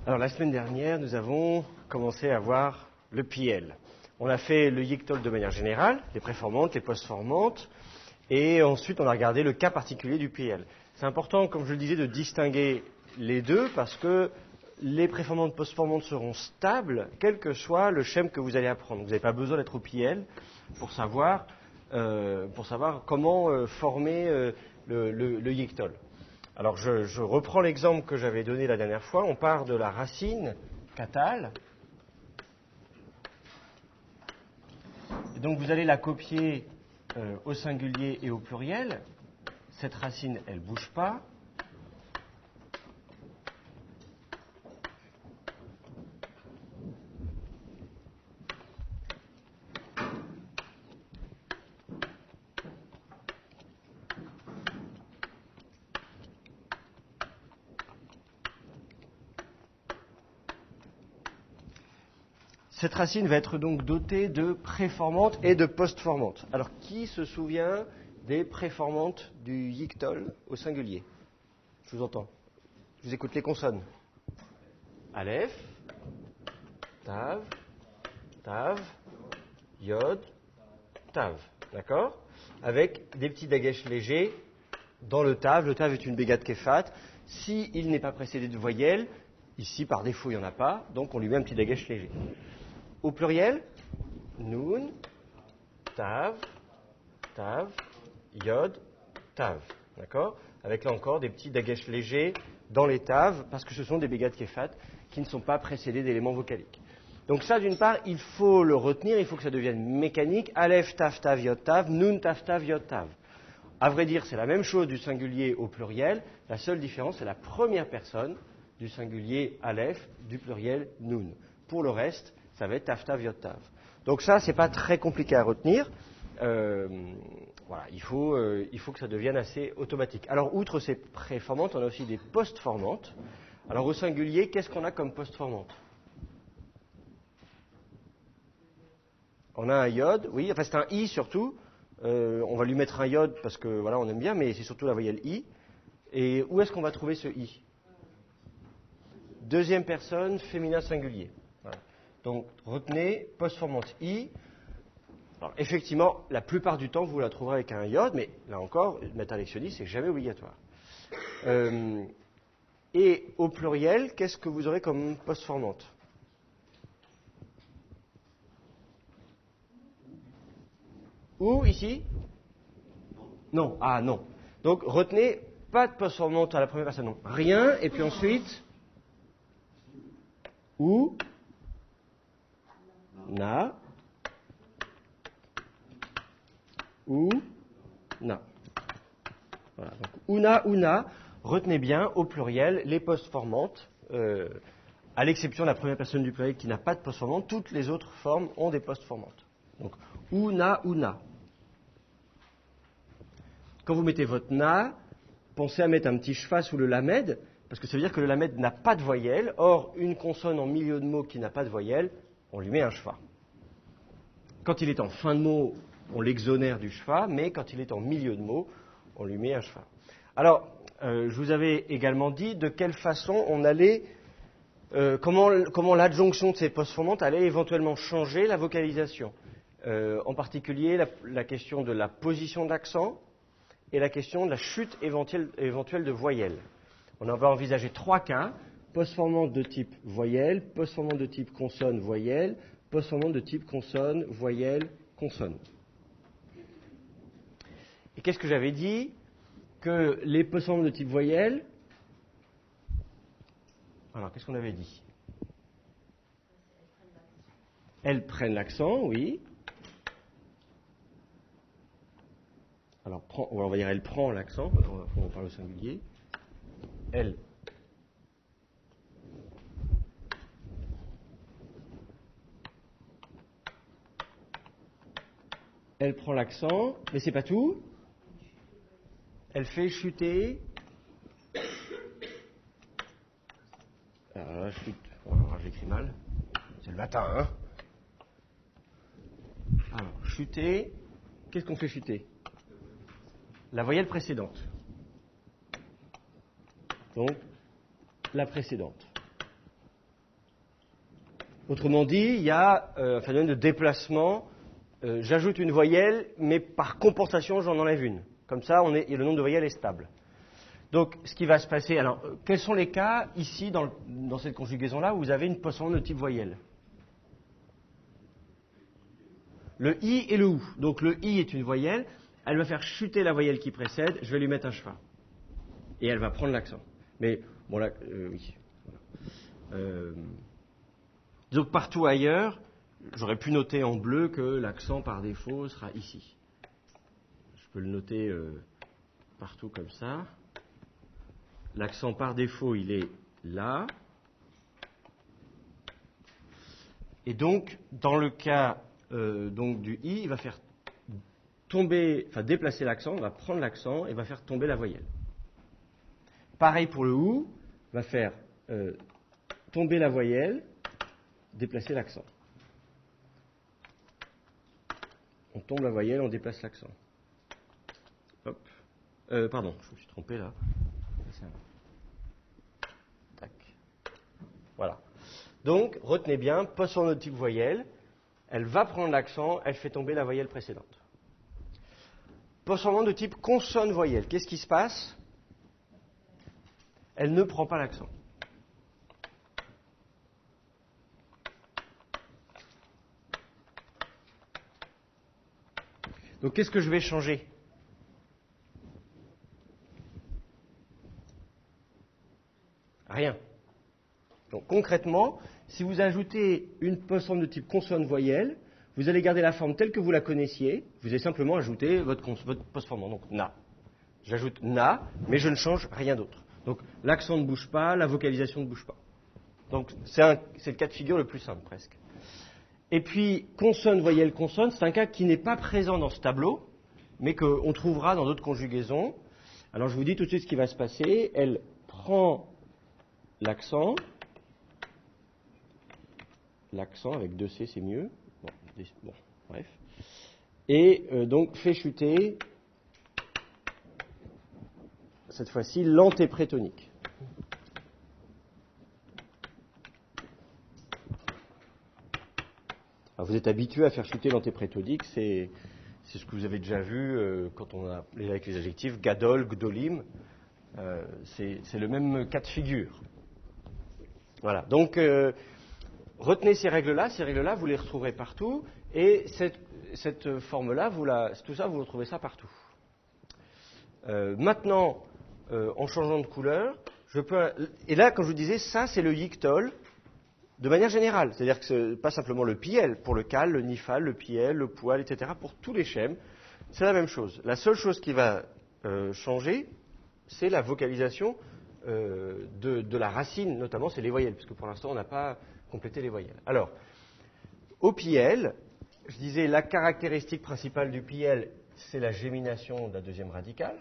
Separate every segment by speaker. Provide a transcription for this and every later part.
Speaker 1: Alors la semaine dernière, nous avons commencé à voir le PL. On a fait le YICTOL de manière générale, les préformantes, les postformantes, et ensuite on a regardé le cas particulier du PL. C'est important, comme je le disais, de distinguer les deux parce que les préformantes postformantes seront stables, quel que soit le schème que vous allez apprendre. Vous n'avez pas besoin d'être au PL pour savoir comment former le YICTOL. Alors je reprends l'exemple que j'avais donné la dernière fois. On part de la racine catale. Et donc vous allez la copier au singulier et au pluriel. Cette racine, elle ne bouge pas. Cette racine va être donc dotée de préformantes et de postformantes. Alors, qui se souvient des préformantes du YICTOL au singulier? Je vous entends. Je vous écoute les consonnes. Aleph, Tav, Tav, Yod, Tav. D'accord? Avec des petits dagesh légers dans le Tav. Le Tav est une bégade kéfat. S'il n'est pas précédé de voyelle, ici par défaut il n'y en a pas, donc on lui met un petit dagesh léger. Au pluriel, Nun, Tav, Tav, Yod, Tav. D'accord? Avec là encore des petits dagesh légers dans les Tav, parce que ce sont des bégades kéfat qui ne sont pas précédés d'éléments vocaliques. Donc ça, d'une part, il faut le retenir, il faut que ça devienne mécanique. Aleph, Tav, Tav, Yod, Tav, Nun, Tav, Tav, Yod, Tav. À vrai dire, c'est la même chose du singulier au pluriel. La seule différence, c'est la première personne du singulier Aleph, du pluriel Nun. Pour le reste, ça va être Tav, Tav, Yod, Tav. Donc ça, c'est pas très compliqué à retenir. Voilà, il faut que ça devienne assez automatique. Alors, outre ces préformantes, on a aussi des postformantes. Alors, au singulier, qu'est-ce qu'on a comme postformante? On a un Yod, oui, enfin c'est un I surtout. On va lui mettre un Yod parce que voilà, on aime bien, mais c'est surtout la voyelle I. Et où est-ce qu'on va trouver ce I? Deuxième personne, féminin singulier. Voilà. Donc, retenez, postformante I. Alors, effectivement, la plupart du temps, vous la trouverez avec un Yod, mais là encore, mettre un lectionniste, c'est jamais obligatoire. Et au pluriel, qu'est-ce que vous aurez comme postformante? Où, ici? Non. Ah, non. Donc, retenez, pas de postformante à la première personne, non. Rien, et puis ensuite, ou, na, ou, na. Voilà. Donc, una, retenez bien, au pluriel, les postformantes, à l'exception de la première personne du pluriel qui n'a pas de postformante, toutes les autres formes ont des postformantes. Donc, una. Quand vous mettez votre na, pensez à mettre un petit schwa sous le lamed, parce que ça veut dire que le lamed n'a pas de voyelle. Or, une consonne en milieu de mot qui n'a pas de voyelle, on lui met un schwa. Quand il est en fin de mot, on l'exonère du schwa, mais quand il est en milieu de mot, on lui met un schwa. Alors, je vous avais également dit de quelle façon on allait, comment l'adjonction de ces postformantes allait éventuellement changer la vocalisation. En particulier, la question de la position d'accent et la question de la chute éventuelle de voyelle. On va envisager trois cas: postformante de type voyelle, postformante de type consonne, voyelle, postformante de type consonne, voyelle, consonne. Et qu'est-ce que j'avais dit? Que les postformantes de type voyelle... Alors, qu'est-ce qu'on avait dit? Elles prennent l'accent, oui. Alors, on va dire elle prend l'accent, on parle au singulier. Elle prend l'accent, mais c'est pas tout. Elle fait chuter. Alors là, j'écris mal. C'est le matin, hein. Alors, chuter. Qu'est-ce qu'on fait chuter? La voyelle précédente. Donc, la précédente. Autrement dit, il y a un phénomène de déplacement. J'ajoute une voyelle, mais par compensation, j'en enlève une. Comme ça, et le nombre de voyelles est stable. Donc, ce qui va se passer... Alors, quels sont les cas, ici, dans cette conjugaison-là, où vous avez une post formante de type voyelle? Le I et le OU. Donc, le I est une voyelle. Elle va faire chuter la voyelle qui précède. Je vais lui mettre un cheval. Et elle va prendre l'accent. Mais, bon, là, oui. Donc, partout ailleurs, j'aurais pu noter en bleu que l'accent par défaut sera ici. Je peux le noter partout comme ça. L'accent par défaut, il est là. Et donc, dans le cas donc du I, il va faire déplacer l'accent, on va prendre l'accent et va faire tomber la voyelle. Pareil pour le OU, va faire tomber la voyelle, déplacer l'accent. On tombe la voyelle, on déplace l'accent. Hop. Pardon, je me suis trompé là. Tac. Voilà. Donc, retenez bien, post formante de type voyelle, elle va prendre l'accent, elle fait tomber la voyelle précédente. Post formante de type consonne-voyelle, qu'est-ce qui se passe? Elle ne prend pas l'accent. Donc, qu'est-ce que je vais changer? Rien. Donc, concrètement, si vous ajoutez une post formante de type consonne-voyelle, vous allez garder la forme telle que vous la connaissiez, vous allez simplement ajouter votre post formant, donc na. J'ajoute na, mais je ne change rien d'autre. Donc, l'accent ne bouge pas, la vocalisation ne bouge pas. Donc, c'est le cas de figure le plus simple, presque. Et puis, consonne, voyelle, consonne, c'est un cas qui n'est pas présent dans ce tableau, mais qu'on trouvera dans d'autres conjugaisons. Alors, je vous dis tout de suite ce qui va se passer. Elle prend l'accent avec 2 C, c'est mieux. Bon, bref. Et donc, fait chuter, cette fois-ci, l'antéprétonique. Alors, vous êtes habitué à faire chuter l'antéprétonique, c'est ce que vous avez déjà vu quand on a avec les adjectifs gadol, gdolim. C'est le même cas de figure. Voilà. Donc, retenez ces règles-là, vous les retrouverez partout. Et cette forme-là, tout ça, vous retrouvez ça partout. Maintenant, en changeant de couleur, et là, comme je vous disais, ça, c'est le yictol de manière générale. C'est-à-dire que ce n'est pas simplement le piel, pour le cal, le nifal, le piel, le poil, etc. Pour tous les schèmes, c'est la même chose. La seule chose qui va changer, c'est la vocalisation de la racine, notamment, c'est les voyelles, puisque pour l'instant, on n'a pas complété les voyelles. Alors, au piel, je disais, la caractéristique principale du piel, c'est la gémination de la deuxième radicale.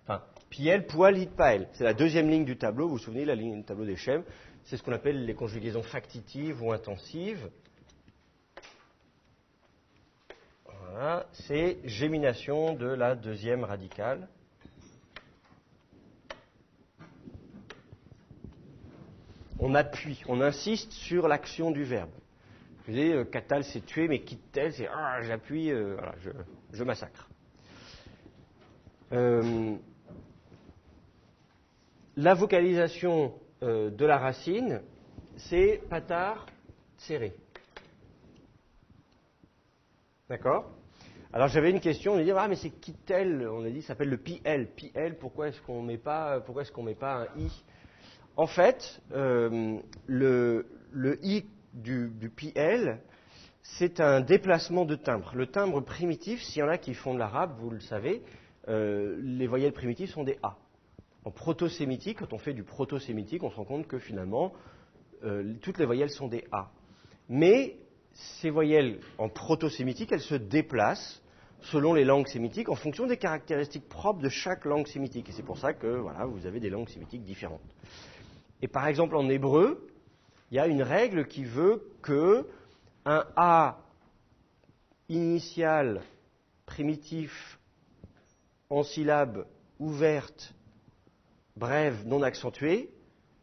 Speaker 1: Enfin, piel, poil, lit, pael. C'est la deuxième ligne du tableau. Vous vous souvenez, la ligne du tableau des schèmes. C'est ce qu'on appelle les conjugaisons factitives ou intensives. Voilà. C'est gémination de la deuxième radicale. On appuie, on insiste sur l'action du verbe. Vous savez, katal, c'est tuer, mais quitte-t-elle, c'est j'appuie, voilà, je massacre. La vocalisation de la racine, c'est patar serré. D'accord? Alors j'avais une question, on a dit mais c'est quitte-t-elle, on a dit ça s'appelle le pi-l. Pi-l, pourquoi est-ce qu'on met pas un i? En fait, le i du pi-l, c'est un déplacement de timbre. Le timbre primitif, s'il y en a qui font de l'arabe, vous le savez, les voyelles primitives sont des A. En proto-sémitique, quand on fait du proto-sémitique, on se rend compte que finalement, toutes les voyelles sont des A. Mais ces voyelles en proto-sémitique, elles se déplacent selon les langues sémitiques en fonction des caractéristiques propres de chaque langue sémitique. Et c'est pour ça que voilà, vous avez des langues sémitiques différentes. Et par exemple, en hébreu, il y a une règle qui veut que un A initial primitif en syllabes ouvertes, brèves, non accentuées,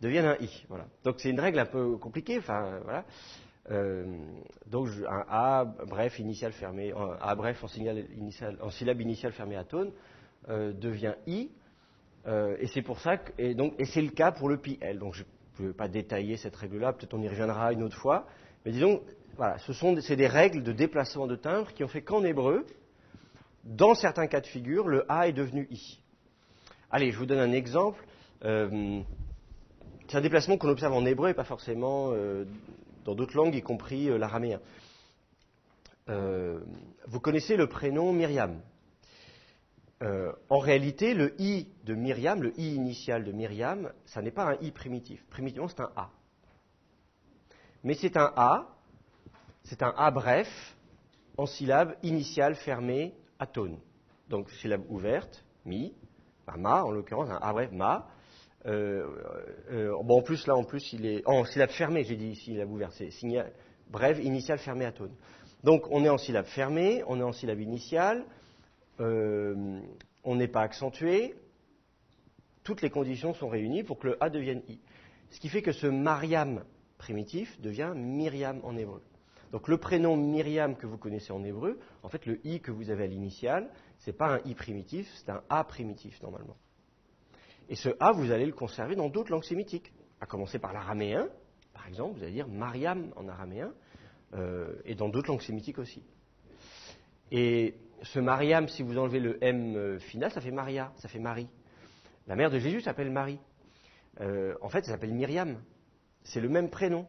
Speaker 1: deviennent un I. Voilà. Donc c'est une règle un peu compliquée. Enfin, voilà. Donc un A bref initial fermé, un A bref en syllabe initiale fermée atone devient I. Et c'est pour ça et c'est le cas pour le PL. Donc je ne vais pas détailler cette règle-là. Peut-être on y reviendra une autre fois. Mais disons, voilà, c'est des règles de déplacement de timbre qui ont fait qu'en hébreu, dans certains cas de figure, le A est devenu I. Allez, je vous donne un exemple. C'est un déplacement qu'on observe en hébreu et pas forcément dans d'autres langues, y compris l'araméen. Vous connaissez le prénom Myriam. En réalité, le I de Myriam, le I initial de Myriam, ça n'est pas un I primitif. Primitivement, c'est un A. Mais c'est un A bref, en syllabe initiale fermée atone. Donc, syllabe ouverte, mi, ma en l'occurrence, un A bref, ma. En plus, il est en syllabe fermée, j'ai dit syllabe ouverte, c'est brève, initiale, fermée, atone. Donc, on est en syllabe fermée, on est en syllabe initiale, on n'est pas accentué, toutes les conditions sont réunies pour que le A devienne I. Ce qui fait que ce Mariam primitif devient Myriam en hébreu. Donc, le prénom Myriam que vous connaissez en hébreu, en fait, le I que vous avez à l'initiale, ce n'est pas un I primitif, c'est un A primitif, normalement. Et ce A, vous allez le conserver dans d'autres langues sémitiques, à commencer par l'araméen, par exemple, vous allez dire Mariam en araméen, et dans d'autres langues sémitiques aussi. Et ce Mariam, si vous enlevez le M final, ça fait Maria, ça fait Marie. La mère de Jésus s'appelle Marie. En fait, elle s'appelle Myriam. C'est le même prénom.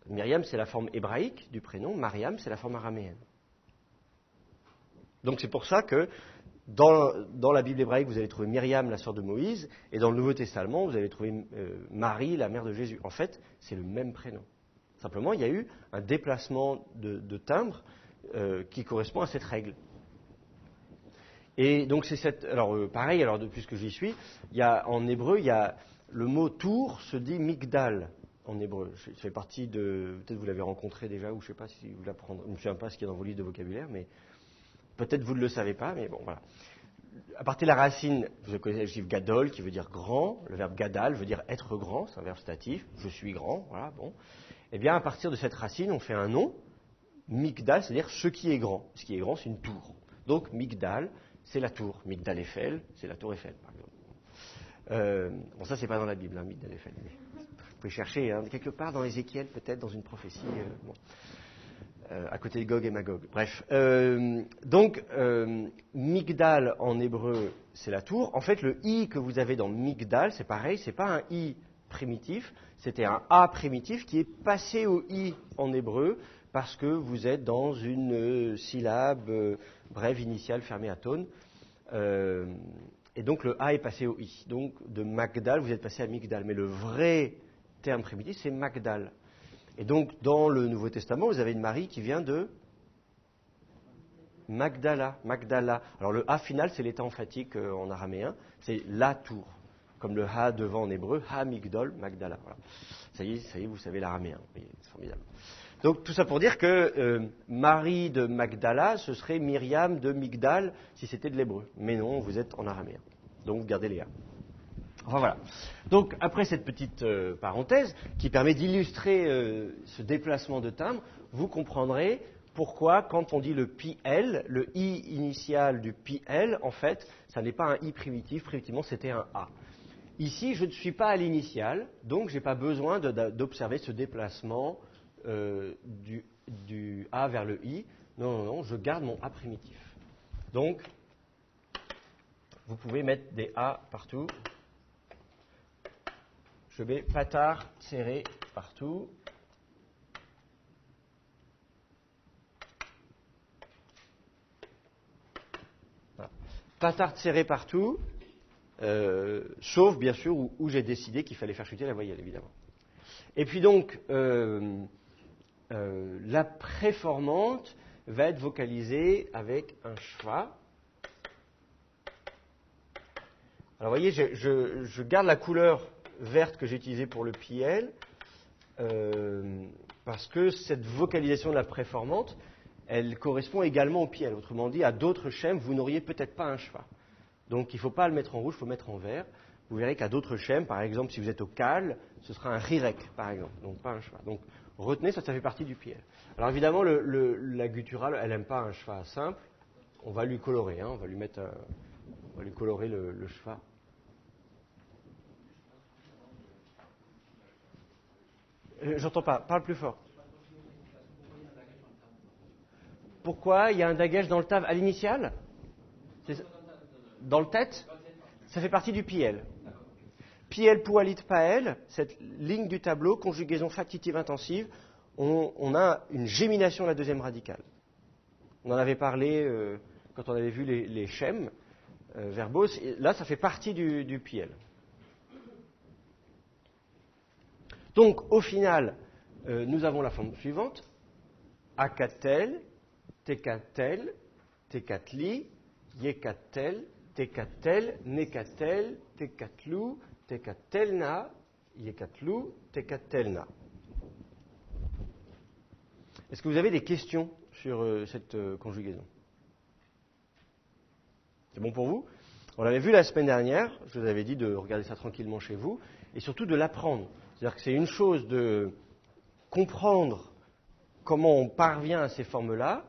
Speaker 1: Myriam, c'est la forme hébraïque du prénom, Mariam, c'est la forme araméenne. Donc c'est pour ça que dans la Bible hébraïque, vous allez trouver Myriam, la sœur de Moïse, et dans le Nouveau Testament, vous allez trouver Marie, la mère de Jésus. En fait, c'est le même prénom. Simplement, il y a eu un déplacement de timbre qui correspond à cette règle. Et donc, c'est cette. Alors, pareil, depuis que j'y suis, en hébreu, il y a le mot tour se dit migdal en hébreu. Ça fait partie de. Peut-être vous l'avez rencontré déjà, ou je ne sais pas si vous l'apprendrez. Je ne me souviens pas ce qu'il y a dans vos livres de vocabulaire, mais peut-être vous ne le savez pas, mais bon, voilà. À partir de la racine, vous connaissez l'adjectif gadol, qui veut dire grand. Le verbe gadal veut dire être grand, c'est un verbe statif. Je suis grand, voilà, bon. Eh bien, à partir de cette racine, on fait un nom, migdal, c'est-à-dire ce qui est grand. Ce qui est grand, c'est une tour. Donc, migdal, c'est la tour. Migdal Eiffel, c'est la tour Eiffel, par exemple. Bon, ça, c'est pas dans la Bible, hein, Migdal Eiffel. Mais vous pouvez chercher, hein, quelque part dans Ézéchiel, peut-être, dans une prophétie. Bon. À côté de Gog et Magog. Bref. Donc, Migdal en hébreu, c'est la tour. En fait, le I que vous avez dans Migdal, c'est pareil, c'est pas un I primitif, c'était un A primitif qui est passé au I en hébreu parce que vous êtes dans une syllabe brève initiale fermée atone. Et donc, le A est passé au I. Donc, de Magdal, vous êtes passé à Migdal. Mais le vrai terme primitif, c'est Magdal. Et donc, dans le Nouveau Testament, vous avez une Marie qui vient de Magdala. Alors, le A final, c'est l'état emphatique en araméen. C'est la tour. Comme le Ha devant en hébreu, Ha Migdol, Magdala. Voilà. Ça y est, vous savez l'araméen. C'est formidable. Donc, tout ça pour dire que Marie de Magdala, ce serait Myriam de Migdal si c'était de l'hébreu. Mais non, vous êtes en araméen. Donc, vous gardez les A. Enfin voilà. Donc après cette petite parenthèse qui permet d'illustrer ce déplacement de timbre, vous comprendrez pourquoi quand on dit le PL, le I initial du PL, en fait, ça n'est pas un I primitif, primitivement c'était un A. Ici, je ne suis pas à l'initiale, donc je n'ai pas besoin d'observer ce déplacement du A vers le I. Non, je garde mon A primitif. Donc, vous pouvez mettre des A partout. Je mets patard serré partout. Voilà. Patard serré partout, sauf bien sûr où j'ai décidé qu'il fallait faire chuter la voyelle, évidemment. Et puis donc, la préformante va être vocalisée avec un schwa. Alors vous voyez, je garde la couleur verte que j'ai utilisée pour le PL, parce que cette vocalisation de la préformante, elle correspond également au PL. Autrement dit, à d'autres schèmes, vous n'auriez peut-être pas un schwa. Donc il ne faut pas le mettre en rouge, il faut le mettre en vert, vous verrez qu'à d'autres schèmes, par exemple, si vous êtes au cal, ce sera un rirek, par exemple, donc pas un cheval. Donc retenez, ça fait partie du piel. Alors évidemment, la gutturale, elle n'aime pas un cheval simple. On va lui colorer, hein, on va lui colorer le cheval. J'entends pas, parle plus fort. Pourquoi il y a un dagèche dans le tav à l'initiale? Dans le tête? Ça fait partie du piel. Piel, poualit, pael, cette ligne du tableau, conjugaison factitive intensive, on a une gémination de la deuxième radicale. On en avait parlé quand on avait vu les schèmes verbaux. Là, ça fait partie du piel. Donc, au final, nous avons la forme suivante. Akatel, tekatel, tekatli, yekatel, tekatel, nekatel, tekatlou, tekatelna, yekatlou, tekatelna. Est-ce que vous avez des questions sur cette conjugaison? C'est bon pour vous? On l'avait vu la semaine dernière, je vous avais dit de regarder ça tranquillement chez vous, et surtout de l'apprendre. C'est-à-dire que c'est une chose de comprendre comment on parvient à ces formes-là.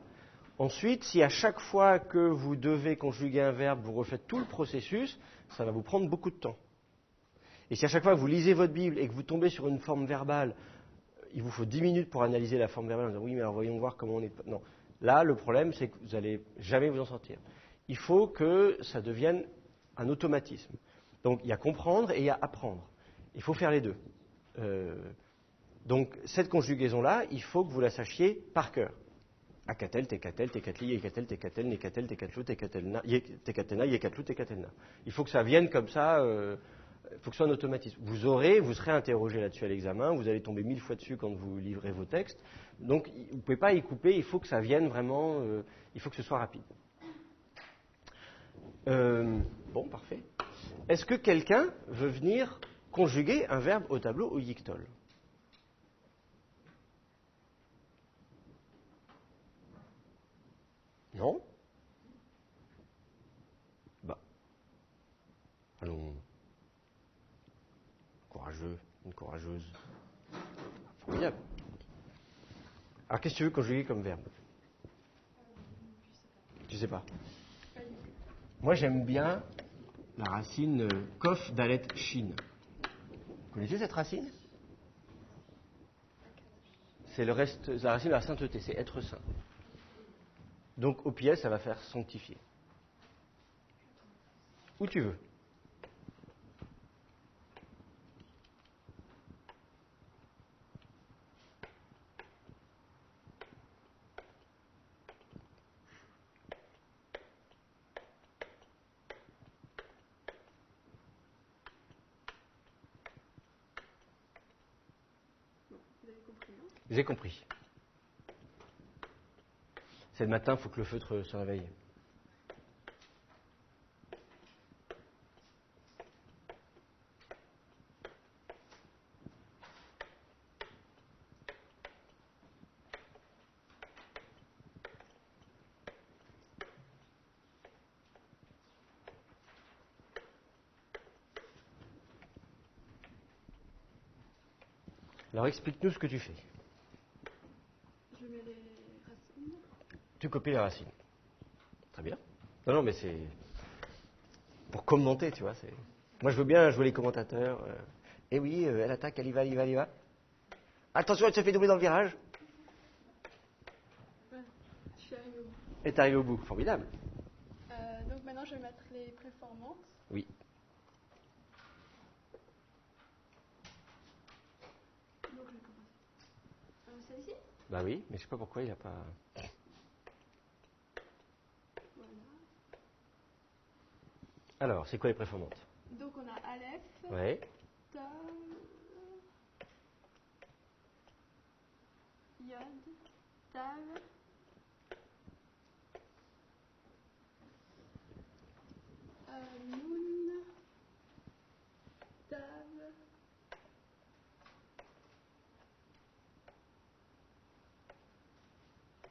Speaker 1: Ensuite, si à chaque fois que vous devez conjuguer un verbe, vous refaites tout le processus, ça va vous prendre beaucoup de temps. Et si à chaque fois que vous lisez votre Bible et que vous tombez sur une forme verbale, il vous faut 10 minutes pour analyser la forme verbale en disant oui, mais alors voyons voir comment on est. Non. Là, le problème, c'est que vous n'allez jamais vous en sortir. Il faut que ça devienne un automatisme. Donc, il y a comprendre et il y a apprendre. Il faut faire les deux. Donc, cette conjugaison-là, il faut que vous la sachiez par cœur. Akatel, tekatel, tekatli, yekatel, tekatel, nekatel, tekatlou, tekatelna, tekatena, yekatlou, tekatelna. Il faut que ça vienne comme ça, il faut que ce soit un automatisme. Vous serez interrogé là-dessus à l'examen, vous allez tomber 1000 fois dessus quand vous livrez vos textes. Donc, vous ne pouvez pas y couper, il faut que ça vienne vraiment, il faut que ce soit rapide. Bon, parfait. Est-ce que quelqu'un veut venir conjuguer un verbe au tableau au yictol? Non? Bah, allons. Courageux, une courageuse. Formidable. Alors, qu'est-ce que tu veux conjuguer comme verbe? Tu sais pas. Moi, j'aime bien la racine kof dalet shin. Connaissez cette racine? C'est la racine de la sainteté, c'est être saint. Donc, au pied, ça va faire sanctifier. Où tu veux. J'ai compris. C'est le matin, il faut que le feutre se réveille. Alors explique-nous ce que tu fais.
Speaker 2: Je mets les racines.
Speaker 1: Tu copies les racines. Très bien. Non, mais c'est pour commenter, tu vois. Moi, je veux bien jouer les commentateurs. Eh oui, elle attaque, elle y va, elle y va, elle y va. Attention, elle se fait doubler dans le virage.
Speaker 2: Ouais, je suis arrivée au bout.
Speaker 1: Et t'arrives au bout. Formidable.
Speaker 2: Donc maintenant, je vais mettre les préformantes.
Speaker 1: Oui.
Speaker 2: Donc je vais commencer. Celle-ci?
Speaker 1: Bah oui, mais je sais pas pourquoi il n'a pas.
Speaker 2: Voilà.
Speaker 1: Alors, c'est quoi les préformantes?
Speaker 2: Donc on a Aleph,
Speaker 1: Ouais.
Speaker 2: Tav, Yod, Tav, Nun, Tav,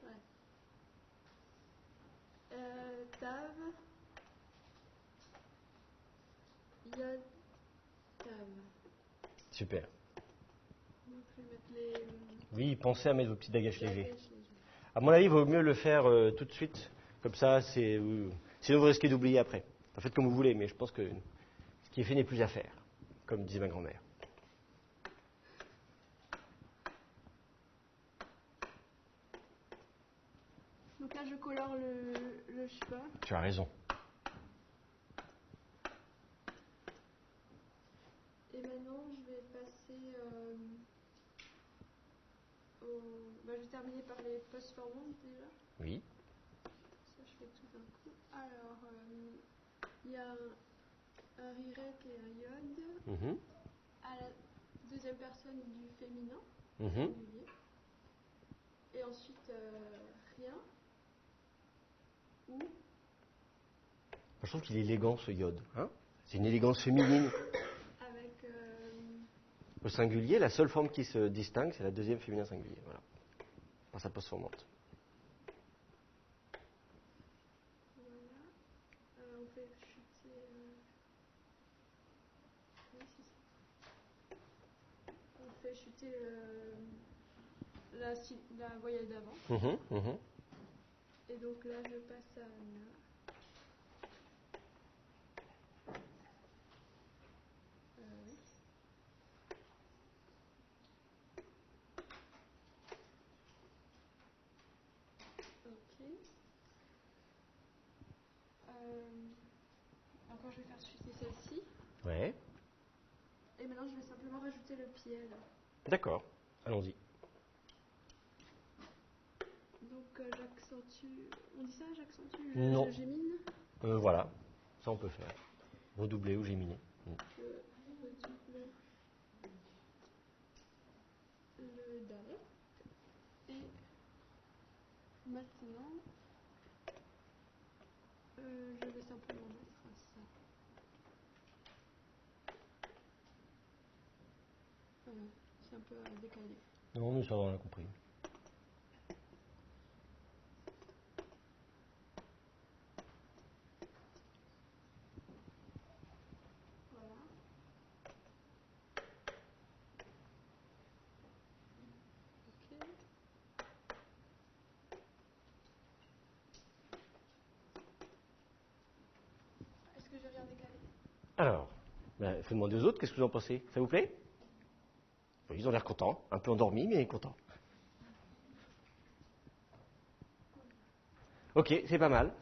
Speaker 2: ouais. Tav, Yod,
Speaker 1: Super.
Speaker 2: Donc, je vais mettre les
Speaker 1: Oui, pensez à mettre vos petits bagages légers.
Speaker 2: bagages légers.
Speaker 1: À mon avis, il vaut mieux le faire tout de suite. Comme ça, sinon vous risquez d'oublier après. En faites comme vous voulez, mais je pense que ce qui est fait n'est plus à faire, comme disait ma grand-mère.
Speaker 2: Donc là, je colore le cheval.
Speaker 1: Tu as raison.
Speaker 2: Et maintenant, je vais passer je vais terminer par les post-formances déjà.
Speaker 1: Oui.
Speaker 2: Ça, je fais tout d'un coup. Alors, il y a un rirette et un iode.
Speaker 1: Mhm.
Speaker 2: À la deuxième personne du féminin,
Speaker 1: Mhm.
Speaker 2: singulier. Et ensuite, rien. Ou
Speaker 1: Je trouve qu'il est élégant ce iode. Hein, c'est une élégance féminine.
Speaker 2: avec
Speaker 1: Au singulier, la seule forme qui se distingue, c'est la deuxième féminin singulier. Voilà. Par sa post-formante.
Speaker 2: voilà. On fait chuter. Oui, c'est ça. On fait chuter la voyelle d'avant.
Speaker 1: Mhm. Mhm.
Speaker 2: Et donc là, je passe à na. Oui. Ok. Encore, je vais faire chuter celle-ci.
Speaker 1: Ouais.
Speaker 2: Et maintenant, je vais simplement rajouter le pied là.
Speaker 1: D'accord. Allons-y.
Speaker 2: Donc, j'accentue. On dit ça, j'accentue,
Speaker 1: Non.
Speaker 2: je gémine.
Speaker 1: Voilà. Ça, on peut faire. Redoubler ou géminer.
Speaker 2: Je redouble le direct. Et maintenant, je vais simplement mettre ça. C'est un peu décalé.
Speaker 1: Non, mais ça, on a compris.
Speaker 2: Voilà. Ok. Est-ce que j'ai rien décalé?
Speaker 1: Alors, il faut demander aux autres, qu'est-ce que vous en pensez? Ça vous plaît? Oui, ils ont l'air contents, un peu endormis, mais contents. Ok, c'est pas mal.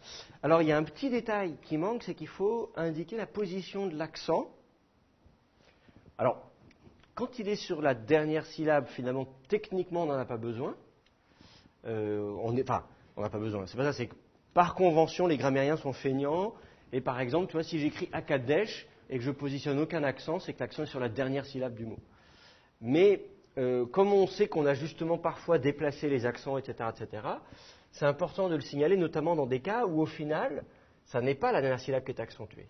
Speaker 1: Alors, il y a un petit détail qui manque, c'est qu'il faut indiquer la position de l'accent. Alors, quand il est sur la dernière syllabe, finalement, techniquement, on n'en a pas besoin. On n'a pas besoin. C'est pas ça, c'est que par convention, les grammairiens sont feignants. Et par exemple, tu vois, si j'écris Akadesh et que je positionne aucun accent, c'est que l'accent est sur la dernière syllabe du mot. Mais comme on sait qu'on a justement parfois déplacé les accents, etc., c'est important de le signaler, notamment dans des cas où au final, ça n'est pas la dernière syllabe qui est accentuée.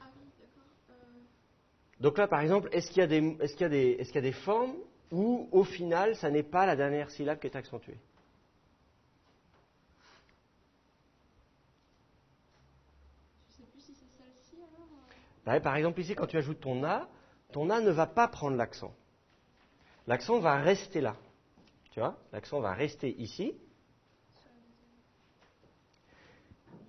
Speaker 2: Ah oui, d'accord.
Speaker 1: Donc là, par exemple, est-ce qu'il y a des formes où au final, ça n'est pas la dernière syllabe qui est accentuée?
Speaker 2: Je sais plus si c'est celle-ci alors.
Speaker 1: Ouais, par exemple, ici, quand tu ajoutes ton A ne va pas prendre l'accent. L'accent va rester là. Tu vois? L'accent va rester ici.
Speaker 2: Sur la deuxième.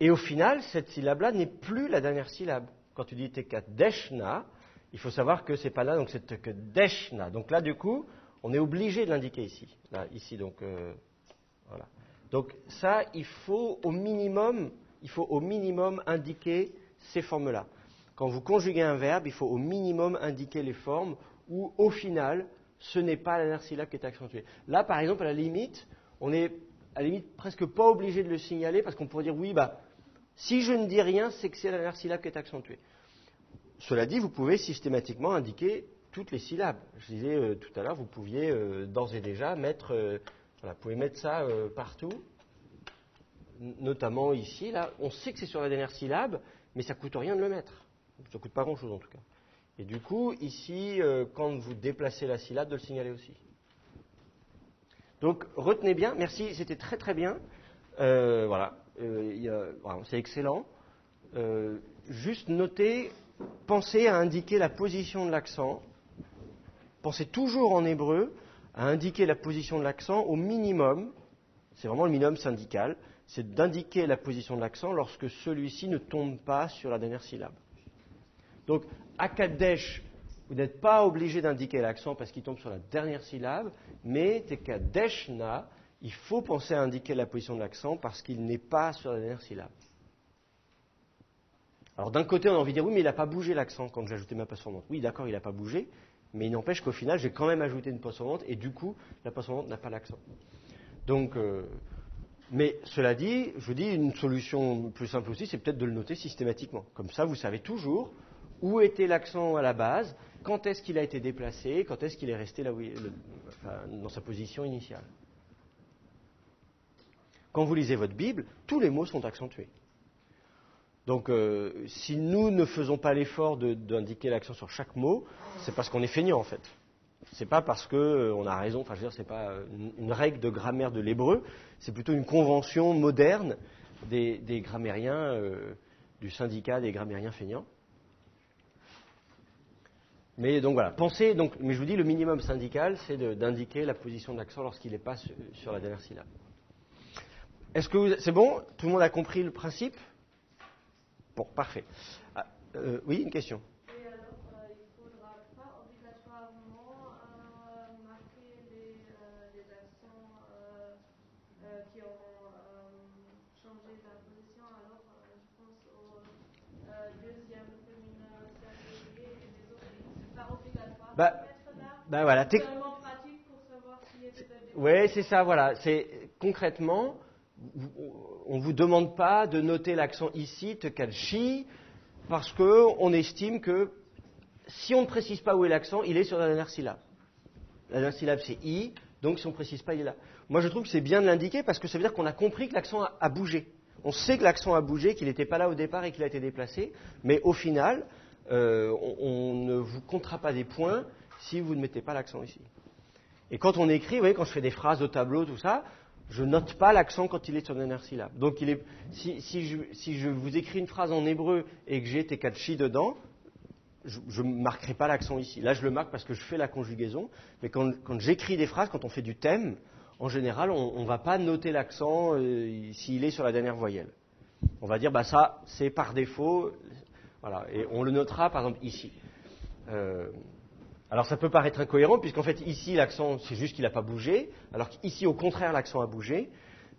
Speaker 1: Et au final, cette syllabe-là n'est plus la dernière syllabe. Quand tu dis tekadeshna, il faut savoir que c'est pas là, donc c'est tekadeshna. Donc là, du coup, on est obligé de l'indiquer ici. Là, ici, donc voilà. Donc ça, il faut au minimum indiquer ces formes-là. Quand vous conjuguez un verbe, il faut au minimum indiquer les formes où, au final, ce n'est pas la dernière syllabe qui est accentuée. Là, par exemple, à la limite, on est à la limite presque pas obligé de le signaler parce qu'on pourrait dire oui, si je ne dis rien, c'est que c'est la dernière syllabe qui est accentuée. Cela dit, vous pouvez systématiquement indiquer toutes les syllabes. Je disais tout à l'heure, vous pouviez d'ores et déjà mettre, vous pouvez mettre ça partout, notamment ici. Là, on sait que c'est sur la dernière syllabe, mais ça coûte rien de le mettre. Ça coûte pas grand-chose en tout cas. Et du coup, ici, quand vous déplacez la syllabe, de le signaler aussi. Donc, retenez bien. Merci, c'était très très bien. Voilà, c'est excellent. Juste notez, pensez à indiquer la position de l'accent pensez toujours en hébreu à indiquer la position de l'accent au minimum, c'est vraiment le minimum syndical, c'est d'indiquer la position de l'accent lorsque celui-ci ne tombe pas sur la dernière syllabe. Donc, à Kadesh, vous n'êtes pas obligé d'indiquer l'accent parce qu'il tombe sur la dernière syllabe, mais Tekadeshna, il faut penser à indiquer la position de l'accent parce qu'il n'est pas sur la dernière syllabe. Alors d'un côté, on a envie de dire, oui, mais il n'a pas bougé l'accent quand j'ai ajouté ma post-formante. Oui, d'accord, il n'a pas bougé, mais il n'empêche qu'au final, j'ai quand même ajouté une post-formante et du coup, la post-formante n'a pas l'accent. Donc, mais cela dit, je vous dis, une solution plus simple aussi, c'est peut-être de le noter systématiquement. Comme ça, vous savez toujours où était l'accent à la base, quand est-ce qu'il a été déplacé, quand est-ce qu'il est resté là où dans sa position initiale. Quand vous lisez votre Bible, tous les mots sont accentués. Donc, si nous ne faisons pas l'effort d'indiquer l'accent sur chaque mot, c'est parce qu'on est feignant en fait. C'est pas parce qu'on a raison. Enfin, je veux dire, c'est pas une règle de grammaire de l'hébreu. C'est plutôt une convention moderne des grammairiens du syndicat des grammairiens feignants. Mais donc voilà, pensez. Donc, mais je vous dis, le minimum syndical, c'est d'indiquer la position de l'accent lorsqu'il n'est pas sur la dernière syllabe. Est-ce que c'est bon? Tout le monde a compris le principe? Bon, parfait. Oui, une question.
Speaker 3: Et alors, il ne faudra pas obligatoirement marquer les accents qui auront changé la position. Alors, je pense au deuxième féminin singulier et les autres. C'est pas obligatoire de mettre là.
Speaker 1: Voilà,
Speaker 3: c'est vraiment pratique pour savoir qui était le début.
Speaker 1: Oui, c'est ça, voilà. C'est concrètement. On ne vous demande pas de noter l'accent ici, tekadshi, parce qu'on estime que si on ne précise pas où est l'accent, il est sur la dernière syllabe. La dernière syllabe, c'est i, donc si on ne précise pas, il est là. Moi, je trouve que c'est bien de l'indiquer parce que ça veut dire qu'on a compris que l'accent a bougé. On sait que l'accent a bougé, qu'il n'était pas là au départ et qu'il a été déplacé, mais au final, on ne vous comptera pas des points si vous ne mettez pas l'accent ici. Et quand on écrit, vous voyez, quand je fais des phrases au tableau, tout ça, je note pas l'accent quand il est sur la dernière syllabe. Donc, si je vous écris une phrase en hébreu et que j'ai tekadshi dedans, je ne marquerai pas l'accent ici. Là, je le marque parce que je fais la conjugaison. Mais quand j'écris des phrases, quand on fait du thème, en général, on ne va pas noter l'accent s'il est sur la dernière voyelle. On va dire, ça, c'est par défaut. Voilà. Et on le notera, par exemple, ici. Alors ça peut paraître incohérent, puisqu'en fait ici l'accent c'est juste qu'il n'a pas bougé, alors qu'ici au contraire l'accent a bougé,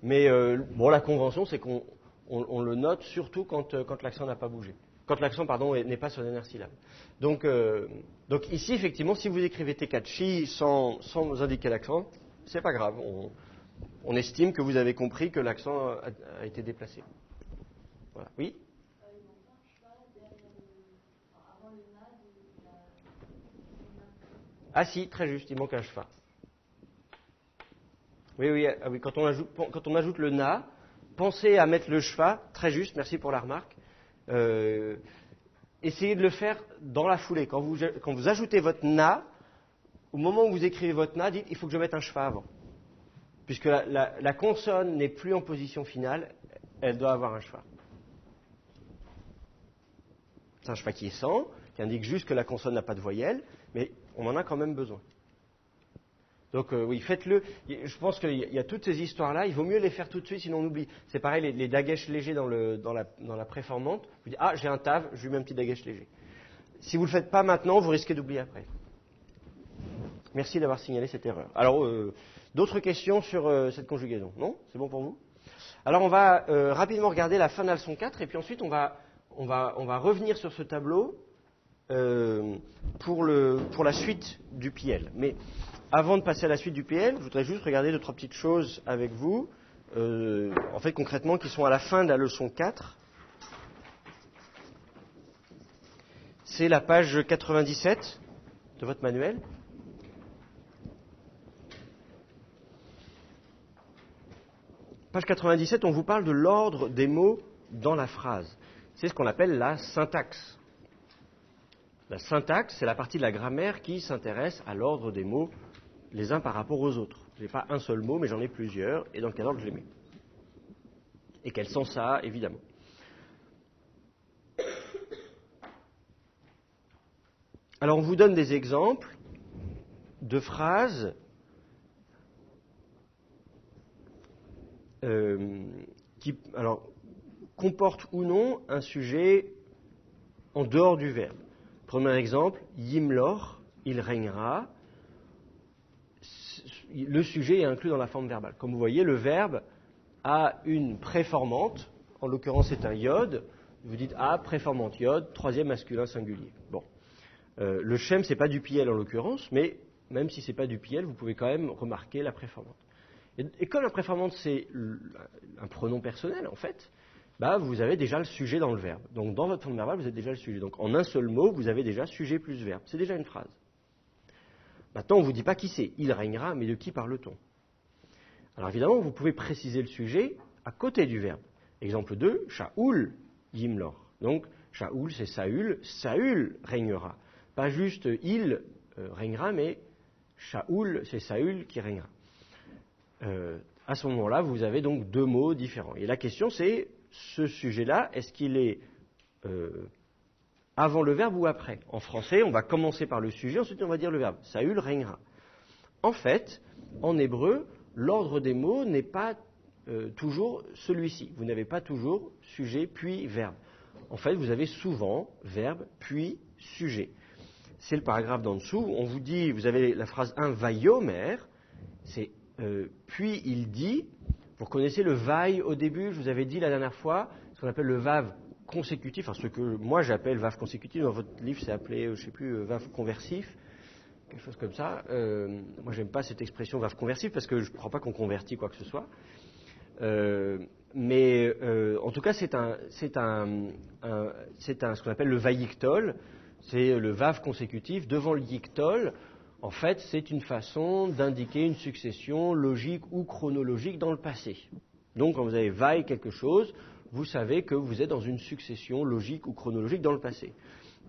Speaker 1: mais la convention c'est qu'on le note surtout quand l'accent n'a pas bougé, quand l'accent n'est pas sur la dernière syllabe. Donc ici effectivement si vous écrivez tekadshi sans indiquer l'accent, c'est pas grave, on estime que vous avez compris que l'accent a été déplacé. Voilà. Oui. Ah si, très juste, il manque un schwa. Oui, quand on ajoute le na, pensez à mettre le schwa, très juste, merci pour la remarque. Essayez de le faire dans la foulée. Quand vous ajoutez votre na, au moment où vous écrivez votre na, dites il faut que je mette un schwa avant. Puisque la consonne n'est plus en position finale, elle doit avoir un schwa. C'est un schwa qui est sans, qui indique juste que la consonne n'a pas de voyelle, mais on en a quand même besoin. Donc oui, faites-le. Je pense qu'il y a toutes ces histoires-là, il vaut mieux les faire tout de suite, sinon on oublie. C'est pareil, les dagesh légers dans la préformante. Vous dites, j'ai un tav, je lui mets un petit dagesh léger. Si vous ne le faites pas maintenant, vous risquez d'oublier après. Merci d'avoir signalé cette erreur. Alors, d'autres questions sur cette conjugaison? Non? C'est bon pour vous? Alors, on va rapidement regarder la fin de la leçon 4, et puis ensuite, on va revenir sur ce tableau pour la suite du PL. Mais avant de passer à la suite du PL, je voudrais juste regarder 2-3 petites choses avec vous, en fait concrètement qui sont à la fin de la leçon 4. C'est la page 97 de votre manuel. Page 97, on vous parle de l'ordre des mots dans la phrase. C'est ce qu'on appelle la syntaxe. La syntaxe, c'est la partie de la grammaire qui s'intéresse à l'ordre des mots les uns par rapport aux autres. Je n'ai pas un seul mot, mais j'en ai plusieurs, et dans quel ordre je les mets. Et quel sens ça a, évidemment. Alors, on vous donne des exemples. de phrases qui comportent ou non un sujet en dehors du verbe. Premier exemple, Yimlor, il régnera. Le sujet est inclus dans la forme verbale. Comme vous voyez, le verbe a une préformante, en l'occurrence c'est un yod. Vous dites préformante yod, troisième masculin singulier. Bon. Le shem, c'est pas du piel en l'occurrence, mais même si c'est pas du piel, vous pouvez quand même remarquer la préformante. Et comme la préformante c'est un pronom personnel en fait, vous avez déjà le sujet dans le verbe. Donc dans votre forme verbale, vous avez déjà le sujet. Donc en un seul mot, vous avez déjà sujet plus verbe. C'est déjà une phrase. Maintenant, on ne vous dit pas qui c'est. Il régnera, mais de qui parle-t-on? Alors évidemment, vous pouvez préciser le sujet à côté du verbe. Exemple 2, Shaoul Yimlor. Donc Shaoul, c'est Saül. Saül régnera. Pas juste il régnera, mais Shaoul, c'est Saül qui régnera. À ce moment-là, vous avez donc deux mots différents. Et la question, c'est ce sujet-là, est-ce qu'il est avant le verbe ou après? En français, on va commencer par le sujet, ensuite on va dire le verbe. Saül régnera. En fait, en hébreu, l'ordre des mots n'est pas toujours celui-ci. Vous n'avez pas toujours sujet puis verbe. En fait, vous avez souvent verbe puis sujet. C'est le paragraphe d'en dessous. On vous dit, vous avez la phrase 1, vayomer, c'est puis il dit. Vous connaissez le vaille au début, je vous avais dit la dernière fois, ce qu'on appelle le vav consécutif, enfin ce que moi j'appelle vav consécutif, dans votre livre c'est appelé, je ne sais plus, vav conversif, quelque chose comme ça. Moi j'aime pas cette expression vav conversif parce que je ne crois pas qu'on convertit quoi que ce soit. Mais en tout cas c'est ce qu'on appelle le vayiktol, c'est le vav consécutif devant le yiktol. En fait, c'est une façon d'indiquer une succession logique ou chronologique dans le passé. Donc, quand vous avez vaille quelque chose, vous savez que vous êtes dans une succession logique ou chronologique dans le passé.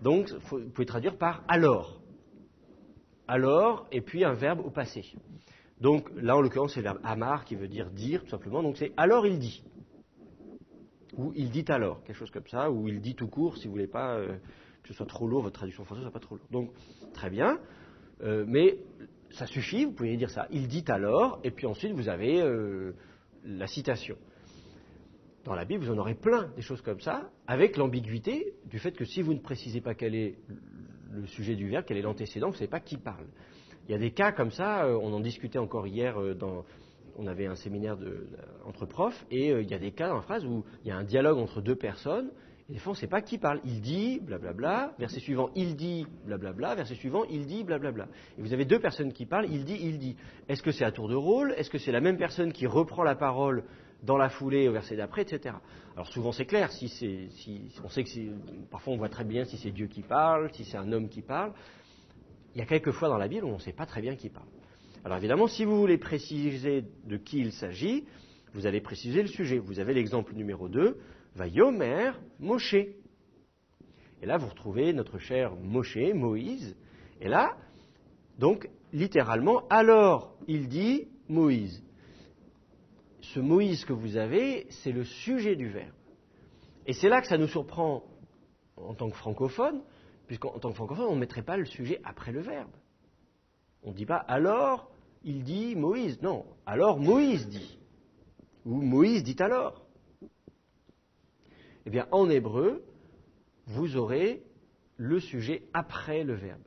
Speaker 1: Donc, vous pouvez traduire par alors. Alors, et puis un verbe au passé. Donc, là, en l'occurrence, c'est le verbe amar qui veut dire dire, tout simplement. Donc, c'est alors il dit. Ou il dit alors, quelque chose comme ça. Ou il dit tout court, si vous ne voulez pas que ce soit trop lourd, votre traduction française ne soit pas trop lourde. Donc, très bien. Mais ça suffit, vous pouvez dire ça. Il dit alors, et puis ensuite vous avez la citation. Dans la Bible, vous en aurez plein des choses comme ça, avec l'ambiguïté du fait que si vous ne précisez pas quel est le sujet du verbe, quel est l'antécédent, vous ne savez pas qui parle. Il y a des cas comme ça, on en discutait encore hier, on avait un séminaire entre profs, et il y a des cas dans la phrase où il y a un dialogue entre deux personnes, et des fois on ne sait pas qui parle. Il dit, blablabla, verset suivant, il dit, blablabla, verset suivant, il dit, blablabla. Et vous avez deux personnes qui parlent, il dit. Est-ce que c'est à tour de rôle? Est-ce que c'est la même personne qui reprend la parole dans la foulée au verset d'après, etc. Alors souvent c'est clair, on sait que parfois on voit très bien si c'est Dieu qui parle, si c'est un homme qui parle. Il y a quelques fois dans la Bible où on ne sait pas très bien qui parle. Alors évidemment, si vous voulez préciser de qui il s'agit, vous allez préciser le sujet. Vous avez l'exemple numéro 2, Vayomer Moshe. Et là, vous retrouvez notre cher Moshe, Moïse. Et là, donc, littéralement, alors il dit Moïse. Ce Moïse que vous avez, c'est le sujet du verbe. Et c'est là que ça nous surprend en tant que francophone, puisqu'en tant que francophone, on ne mettrait pas le sujet après le verbe. On ne dit pas alors il dit Moïse. Non, alors Moïse dit. Ou Moïse dit alors. Eh bien, en hébreu, vous aurez le sujet après le verbe.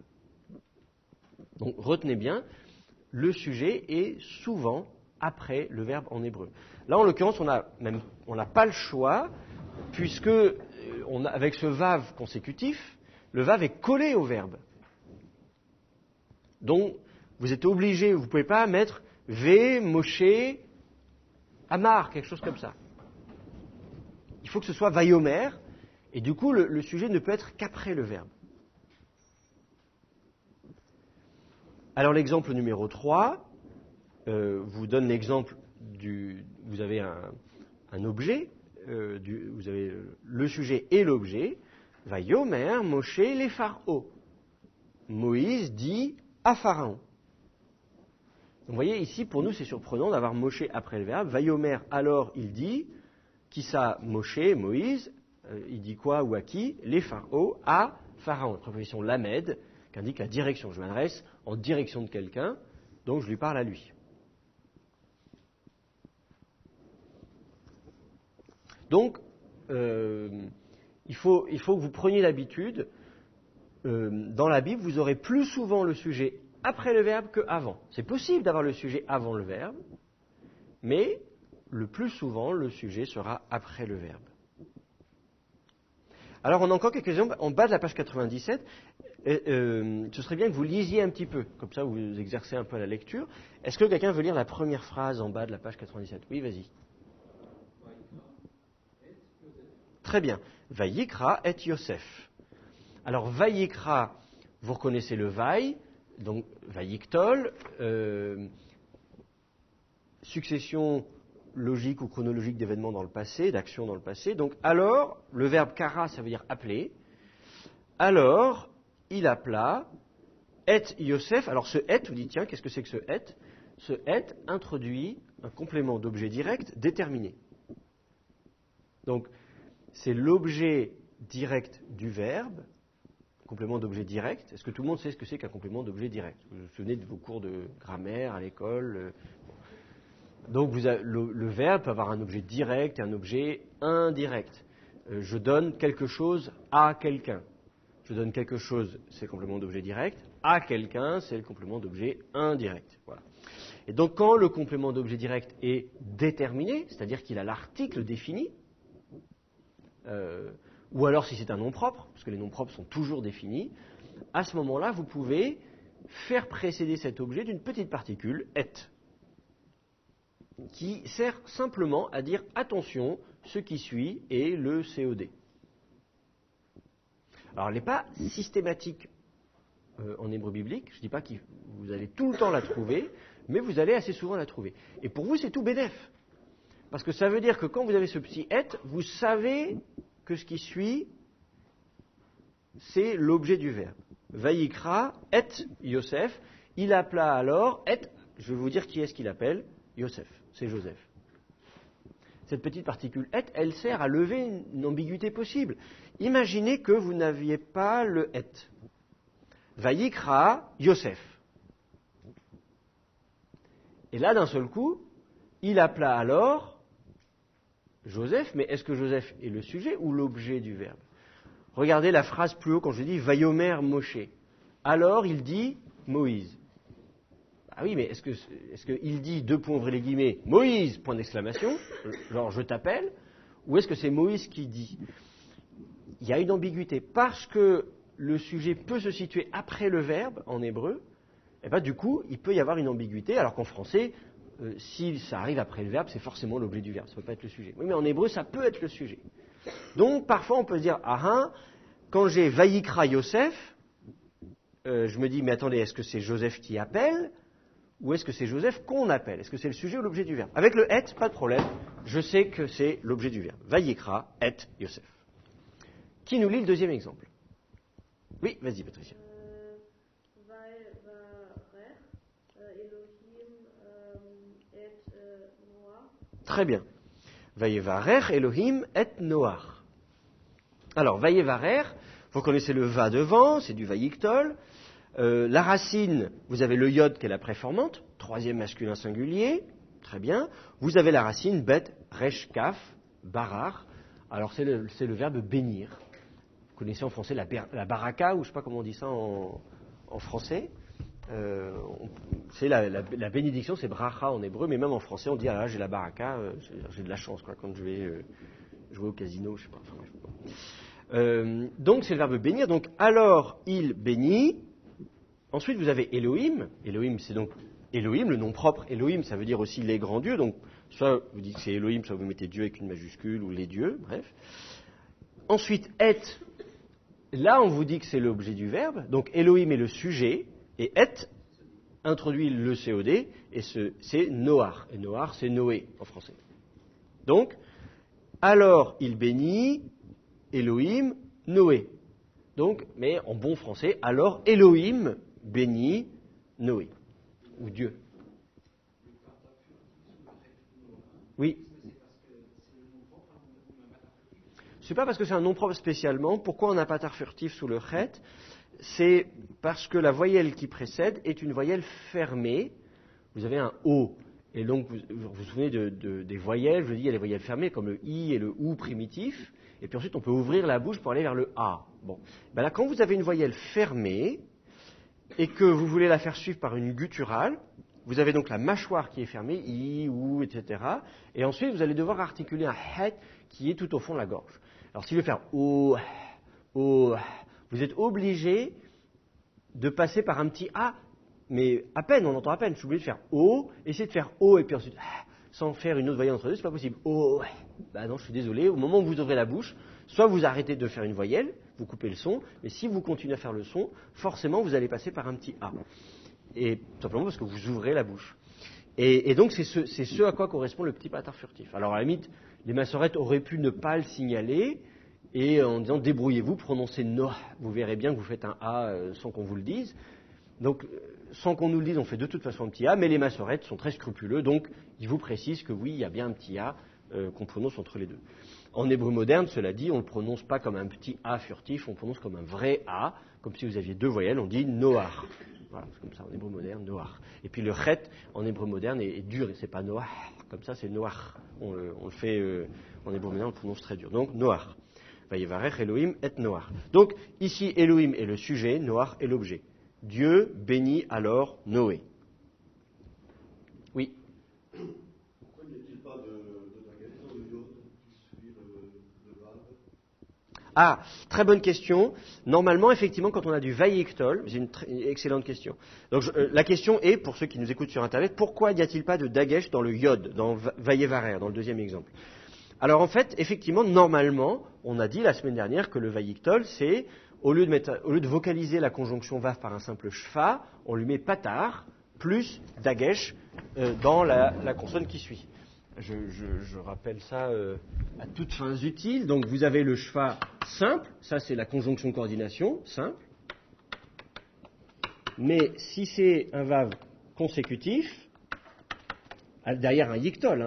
Speaker 1: Donc, retenez bien, le sujet est souvent après le verbe en hébreu. Là, en l'occurrence, on n'a pas le choix, puisque avec ce vav consécutif, le vav est collé au verbe. Donc, vous êtes obligé, vous ne pouvez pas mettre V, Moshe, Amar, quelque chose comme ça. Il faut que ce soit Vayomer, et du coup, le sujet ne peut être qu'après le verbe. Alors, l'exemple numéro 3 vous donne l'exemple vous avez un objet, vous avez le sujet et l'objet. Vayomer, Moshe, les Pharaons. Moïse dit à Pharaon. Donc, vous voyez, ici, pour nous, c'est surprenant d'avoir Moshe après le verbe. Vayomer, alors il dit. Qui ça? Moshe, Moïse. Il dit quoi ou à qui? Les Pharaons, à Pharaon. Préposition lamed, qui indique la direction. Je m'adresse en direction de quelqu'un, donc je lui parle à lui. Donc, il faut que vous preniez l'habitude, dans la Bible, vous aurez plus souvent le sujet après le verbe qu'avant. C'est possible d'avoir le sujet avant le verbe, mais le plus souvent, le sujet sera après le verbe. Alors, on a encore quelques exemples en bas de la page 97. Ce serait bien que vous lisiez un petit peu, comme ça vous exercez un peu la lecture. Est-ce que quelqu'un veut lire la première phrase en bas de la page 97 ? Oui, vas-y. Très bien. Vayikra et Yosef. Alors, Vayikra, vous reconnaissez le Vaï, donc Vayiktol, succession logique ou chronologique d'événements dans le passé, d'actions dans le passé. Donc, alors, le verbe kara, ça veut dire appeler. Alors, il appela et Yosef. Alors, ce et, vous dites, tiens, qu'est-ce que c'est que ce et ? Ce et introduit un complément d'objet direct déterminé. Donc, c'est l'objet direct du verbe, complément d'objet direct. Est-ce que tout le monde sait ce que c'est qu'un complément d'objet direct ? Vous vous souvenez de vos cours de grammaire à l'école ? Donc le verbe peut avoir un objet direct et un objet indirect. Je donne quelque chose à quelqu'un. Je donne quelque chose, c'est le complément d'objet direct. À quelqu'un, c'est le complément d'objet indirect. Voilà. Et donc quand le complément d'objet direct est déterminé, c'est-à-dire qu'il a l'article défini, ou alors si c'est un nom propre, parce que les noms propres sont toujours définis, à ce moment-là, vous pouvez faire précéder cet objet d'une petite particule, et, qui sert simplement à dire attention, ce qui suit est le COD. Alors, elle n'est pas systématique en hébreu biblique, je ne dis pas que vous allez tout le temps la trouver, mais vous allez assez souvent la trouver. Et pour vous, c'est tout bénef. Parce que ça veut dire que quand vous avez ce petit et, vous savez que ce qui suit, c'est l'objet du verbe. Vayikra et Yosef, il appela alors et, je vais vous dire qui est-ce qu'il appelle, Yosef, c'est Joseph. Cette petite particule et, elle sert à lever une ambiguïté possible. Imaginez que vous n'aviez pas le et. Vayikra Yosef. Et là, d'un seul coup, il appela alors Joseph, mais est-ce que Joseph est le sujet ou l'objet du verbe ? Regardez la phrase plus haut quand je dis Vayomer Moshe. Alors il dit Moïse. Ah oui, mais est-ce qu'il dit deux points ouvrez les guillemets Moïse point d'exclamation, genre je t'appelle, ou est-ce que c'est Moïse qui dit ? Il y a une ambiguïté parce que le sujet peut se situer après le verbe en hébreu. Et bien du coup, il peut y avoir une ambiguïté, alors qu'en français, si ça arrive après le verbe, c'est forcément l'objet du verbe, ça ne peut pas être le sujet. Oui, mais en hébreu, ça peut être le sujet. Donc, parfois, on peut se dire, quand j'ai Vayikra Yosef, je me dis, mais attendez, est-ce que c'est Joseph qui appelle, ou est-ce que c'est Joseph qu'on appelle ? Est-ce que c'est le sujet ou l'objet du verbe ? Avec le et, pas de problème, je sais que c'est l'objet du verbe. Vayikra et Yosef. Qui nous lit le deuxième exemple ? Oui, vas-y, Patricia. Très bien. Vayevarer Elohim et Noach. Alors, Vayevarer, vous connaissez le va devant, c'est du Vayiktol. La racine, vous avez le yod qui est la préformante, troisième masculin singulier, très bien. Vous avez la racine bet, resh, kaf, barar. Alors, c'est le verbe bénir. Vous connaissez en français la baraka, ou je ne sais pas comment on dit ça en français. C'est la bénédiction, c'est bracha en hébreu, mais même en français on dit j'ai la baraka, j'ai de la chance quand je vais jouer au casino, je sais pas. Enfin, donc c'est le verbe bénir. Donc alors il bénit. Ensuite vous avez Elohim. Elohim c'est donc Elohim, le nom propre. Elohim ça veut dire aussi les grands dieux. Donc soit vous dites que c'est Elohim, soit vous mettez Dieu avec une majuscule ou les dieux, bref. Ensuite et, là on vous dit que c'est l'objet du verbe. Donc Elohim est le sujet. Et et introduit le COD, et c'est Noach. Et Noach, c'est Noé en français. Donc, alors il bénit Elohim Noé. Donc, mais en bon français, alors Elohim bénit Noé. Ou Dieu. Oui. C'est pas parce que c'est un nom propre spécialement. Pourquoi on n'a pas tar furtif sous le chet ? c'est parce que la voyelle qui précède est une voyelle fermée. Vous avez un O. Et donc, vous vous souvenez des voyelles, je vous dis, il y a les voyelles fermées, comme le I et le OU primitif. Et puis ensuite, on peut ouvrir la bouche pour aller vers le A. Bon. Ben là, quand vous avez une voyelle fermée, et que vous voulez la faire suivre par une gutturale, vous avez donc la mâchoire qui est fermée, I, OU, etc. Et ensuite, vous allez devoir articuler un het qui est tout au fond de la gorge. Alors, si je veux faire O, vous êtes obligé de passer par un petit A, mais à peine, on entend à peine. Je suis obligé de faire O, essayer de faire O, et puis ensuite, sans faire une autre voyelle entre deux, c'est pas possible. O, bah non, je suis désolé, au moment où vous ouvrez la bouche, soit vous arrêtez de faire une voyelle, vous coupez le son, mais si vous continuez à faire le son, forcément vous allez passer par un petit A. Et tout simplement parce que vous ouvrez la bouche. Et donc c'est ce à quoi correspond le petit patar furtif. Alors à la limite, les massorettes auraient pu ne pas le signaler, et en disant débrouillez-vous, prononcez no, vous verrez bien que vous faites un A sans qu'on vous le dise. Donc sans qu'on nous le dise, on fait de toute façon un petit A, mais les massorettes sont très scrupuleux, donc ils vous précisent que oui, il y a bien un petit A qu'on prononce entre les deux. En hébreu moderne, cela dit, on ne le prononce pas comme un petit A furtif, on le prononce comme un vrai A, comme si vous aviez deux voyelles, on dit Noach. Voilà, c'est comme ça en hébreu moderne, Noach. Et puis le chet en hébreu moderne est dur, et c'est pas Noach, comme ça c'est Noach. On le fait en hébreu moderne, on le prononce très dur. Donc Noach. Vayevarech Elohim et Noach. Donc ici Elohim est le sujet, Noach est l'objet. Dieu bénit alors Noé. Oui.
Speaker 4: Pourquoi n'y a-t-il pas de dagesh dans le yod qui suit le vav?
Speaker 1: Ah, très bonne question. Normalement, effectivement, quand on a du vayiktol, c'est une excellente question. Donc la question est, pour ceux qui nous écoutent sur Internet, pourquoi n'y a-t-il pas de dagesh dans le yod, dans vayevarer, dans le deuxième exemple? Alors en fait, effectivement, normalement, on a dit la semaine dernière que le vayiktol, c'est, au lieu de vocaliser la conjonction vav par un simple shfa, on lui met patar plus dagesh dans la consonne qui suit. Je rappelle ça à toutes fins utiles. Donc vous avez le shfa simple, ça c'est la conjonction de coordination, simple. Mais si c'est un vav consécutif, derrière un yiktol,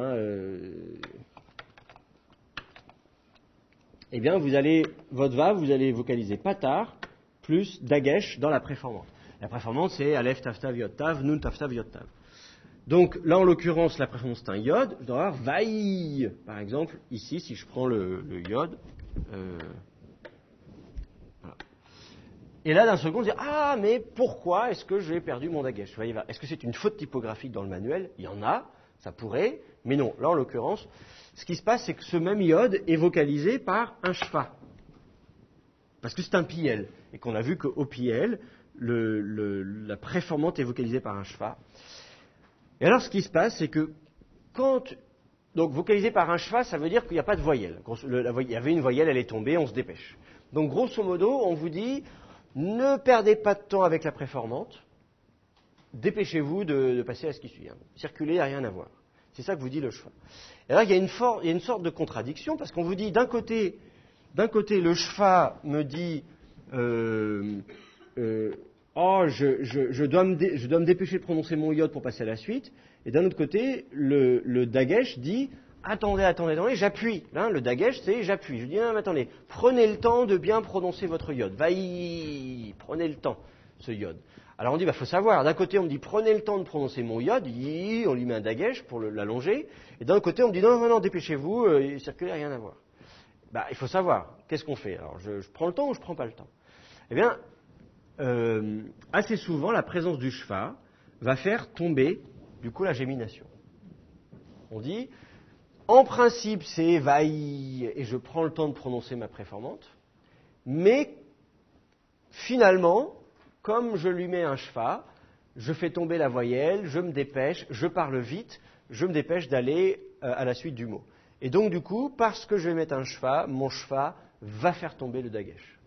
Speaker 1: eh bien, votre vav, vous allez vocaliser patar plus dagesh dans la préformante. La préformante, c'est Aleph taftav yod tav, nun taftav yod tav. Donc, là, en l'occurrence, la préformante, c'est un yod. Je dois avoir vaï. Par exemple, ici, si je prends le yod. Voilà. Et là, d'un second, on se dit, ah, mais pourquoi est-ce que j'ai perdu mon dagesh? Est-ce que c'est une faute typographique dans le manuel? Il y en a, ça pourrait, mais non. Là, en l'occurrence, ce qui se passe, c'est que ce même yod est vocalisé par un shfa. Parce que c'est un piel. Et qu'on a vu qu'au piel, la préformante est vocalisée par un shfa. Et alors, ce qui se passe, c'est que donc, vocalisé par un shfa, ça veut dire qu'il n'y a pas de voyelle. Il y avait une voyelle, elle est tombée, on se dépêche. Donc, grosso modo, on vous dit, ne perdez pas de temps avec la préformante, dépêchez-vous de passer à ce qui suit. Circuler, il n'y a rien à voir. C'est ça que vous dit le shfa. Et là, il y a une sorte de contradiction, parce qu'on vous dit, d'un côté, le shfa me dit, je dois me dépêcher de prononcer mon yod pour passer à la suite, et d'un autre côté, le dagesh dit, attendez, j'appuie. Là, le dagesh, c'est j'appuie. Je dis, non, mais attendez, prenez le temps de bien prononcer votre yod. Prenez le temps, ce yod. Alors on dit, faut savoir, d'un côté on me dit prenez le temps de prononcer mon yod, on lui met un dagesh pour l'allonger, et d'un autre côté on me dit non, dépêchez-vous, circuler, rien à voir. Il faut savoir, qu'est-ce qu'on fait? Alors je prends le temps ou je prends pas le temps? Eh bien, assez souvent la présence du shfa va faire tomber du coup la gémination. On dit, en principe c'est vaï, et je prends le temps de prononcer ma préformante, mais finalement, comme je lui mets un shfa, je fais tomber la voyelle, je me dépêche, je parle vite, je me dépêche d'aller à la suite du mot. Et donc du coup, parce que je vais mettre un shfa, mon shfa va faire tomber le dagesh.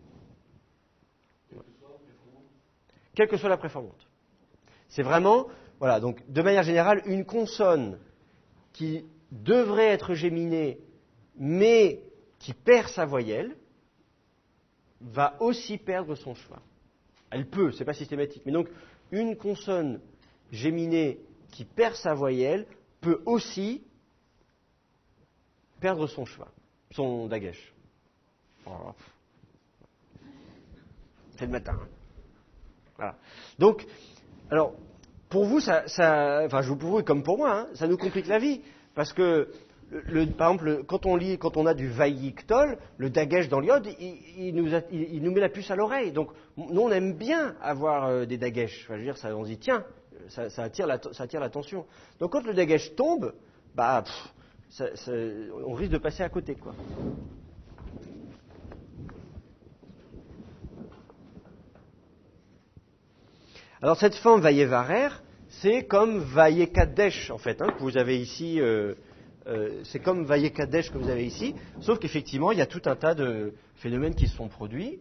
Speaker 1: Quelle que soit la préformante. C'est vraiment, voilà, donc de manière générale, une consonne qui devrait être géminée, mais qui perd sa voyelle, va aussi perdre son shfa. Elle peut, c'est pas systématique. Mais donc, une consonne géminée qui perd sa voyelle peut aussi perdre son shfa, son dagesh. Oh. C'est le matin. Voilà. Donc, alors, pour vous, enfin, pour vous et comme pour moi, hein, ça nous complique la vie. Parce que, par exemple, quand on a du Vayiktol, le Dagesh dans l'iode, il nous met la puce à l'oreille. Donc, nous, on aime bien avoir des Dagesh. Enfin, je veux dire, on se dit, tiens, ça attire l'attention. Donc, quand le Dagesh tombe, bah, on risque de passer à côté, quoi. Alors, cette forme Vayevarer, c'est comme Vayekadesh, en fait, hein, que vous avez ici. C'est comme Vayekadesh que vous avez ici, sauf qu'effectivement, il y a tout un tas de phénomènes qui se sont produits.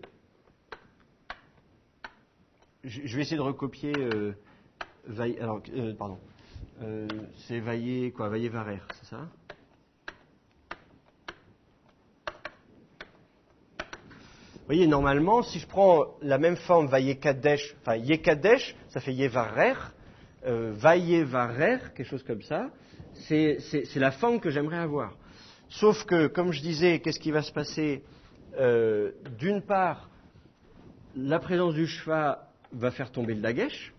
Speaker 1: Je vais essayer de recopier. C'est Vayevarer, c'est ça? Vous voyez, normalement, si je prends la même forme Vayekadesh, enfin Yekadesh, ça fait Yevarer, Vayevarer, quelque chose comme ça. C'est la forme que j'aimerais avoir. Sauf que, comme je disais, qu'est-ce qui va se passer? D'une part, la présence du Shva va faire tomber le Dagesh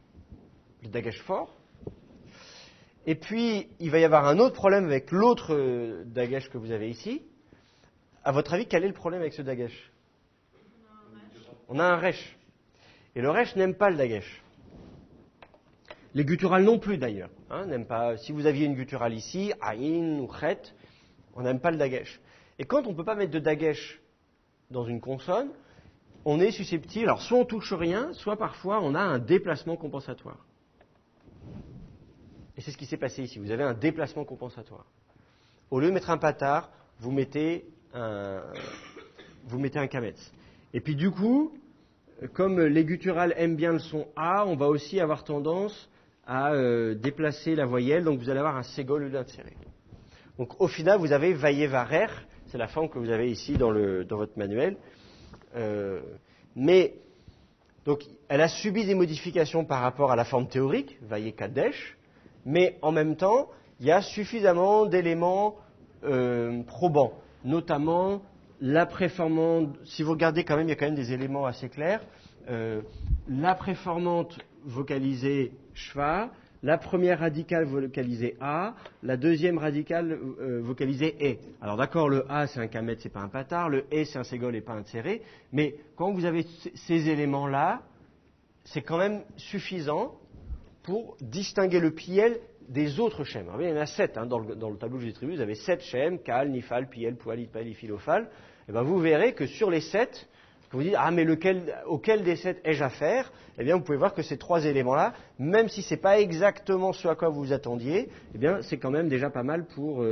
Speaker 1: fort. Et puis, il va y avoir un autre problème avec l'autre Dagesh que vous avez ici. À votre avis, quel est le problème avec ce Dagesh? On a un Resh. Et le Resh n'aime pas le Dagesh. Les gutturales non plus d'ailleurs, hein, n'aiment pas. Si vous aviez une gutturale ici, Aïn ou Chet, on n'aime pas le Dagesh. Et quand on ne peut pas mettre de Dagesh dans une consonne, on est susceptible, alors soit on touche rien, soit parfois on a un déplacement compensatoire. Et c'est ce qui s'est passé ici, vous avez un déplacement compensatoire. Au lieu de mettre un patar, vous mettez un kametz. Et puis du coup, comme les gutturales aiment bien le son A, on va aussi avoir tendance à déplacer la voyelle, donc vous allez avoir un ségol ou d'un tiré. Donc au final, vous avez Vayevarer, c'est la forme que vous avez ici dans votre manuel. Mais donc elle a subi des modifications par rapport à la forme théorique, Vayekadesh, mais en même temps, il y a suffisamment d'éléments probants, notamment la préformante. Si vous regardez quand même, il y a quand même des éléments assez clairs. La préformante vocalisée Shva, la première radicale vocalisée A, la deuxième radicale vocalisée E. Alors d'accord, le A c'est un kamet, c'est pas un patar, le E c'est un ségol et pas un tséré, mais quand vous avez ces éléments-là, c'est quand même suffisant pour distinguer le piel des autres schèmes. Il y en a 7 hein, dans le tableau que j'ai distribué, vous avez 7 schèmes, kal, nifal, piel, poal, itpal, iphilofal. Et ben vous verrez que sur les 7, vous dites, mais auquel des 7 ai-je affaire? Eh bien, vous pouvez voir que ces 3 éléments-là, même si ce n'est pas exactement ce à quoi vous vous attendiez, eh bien, c'est quand même déjà pas mal pour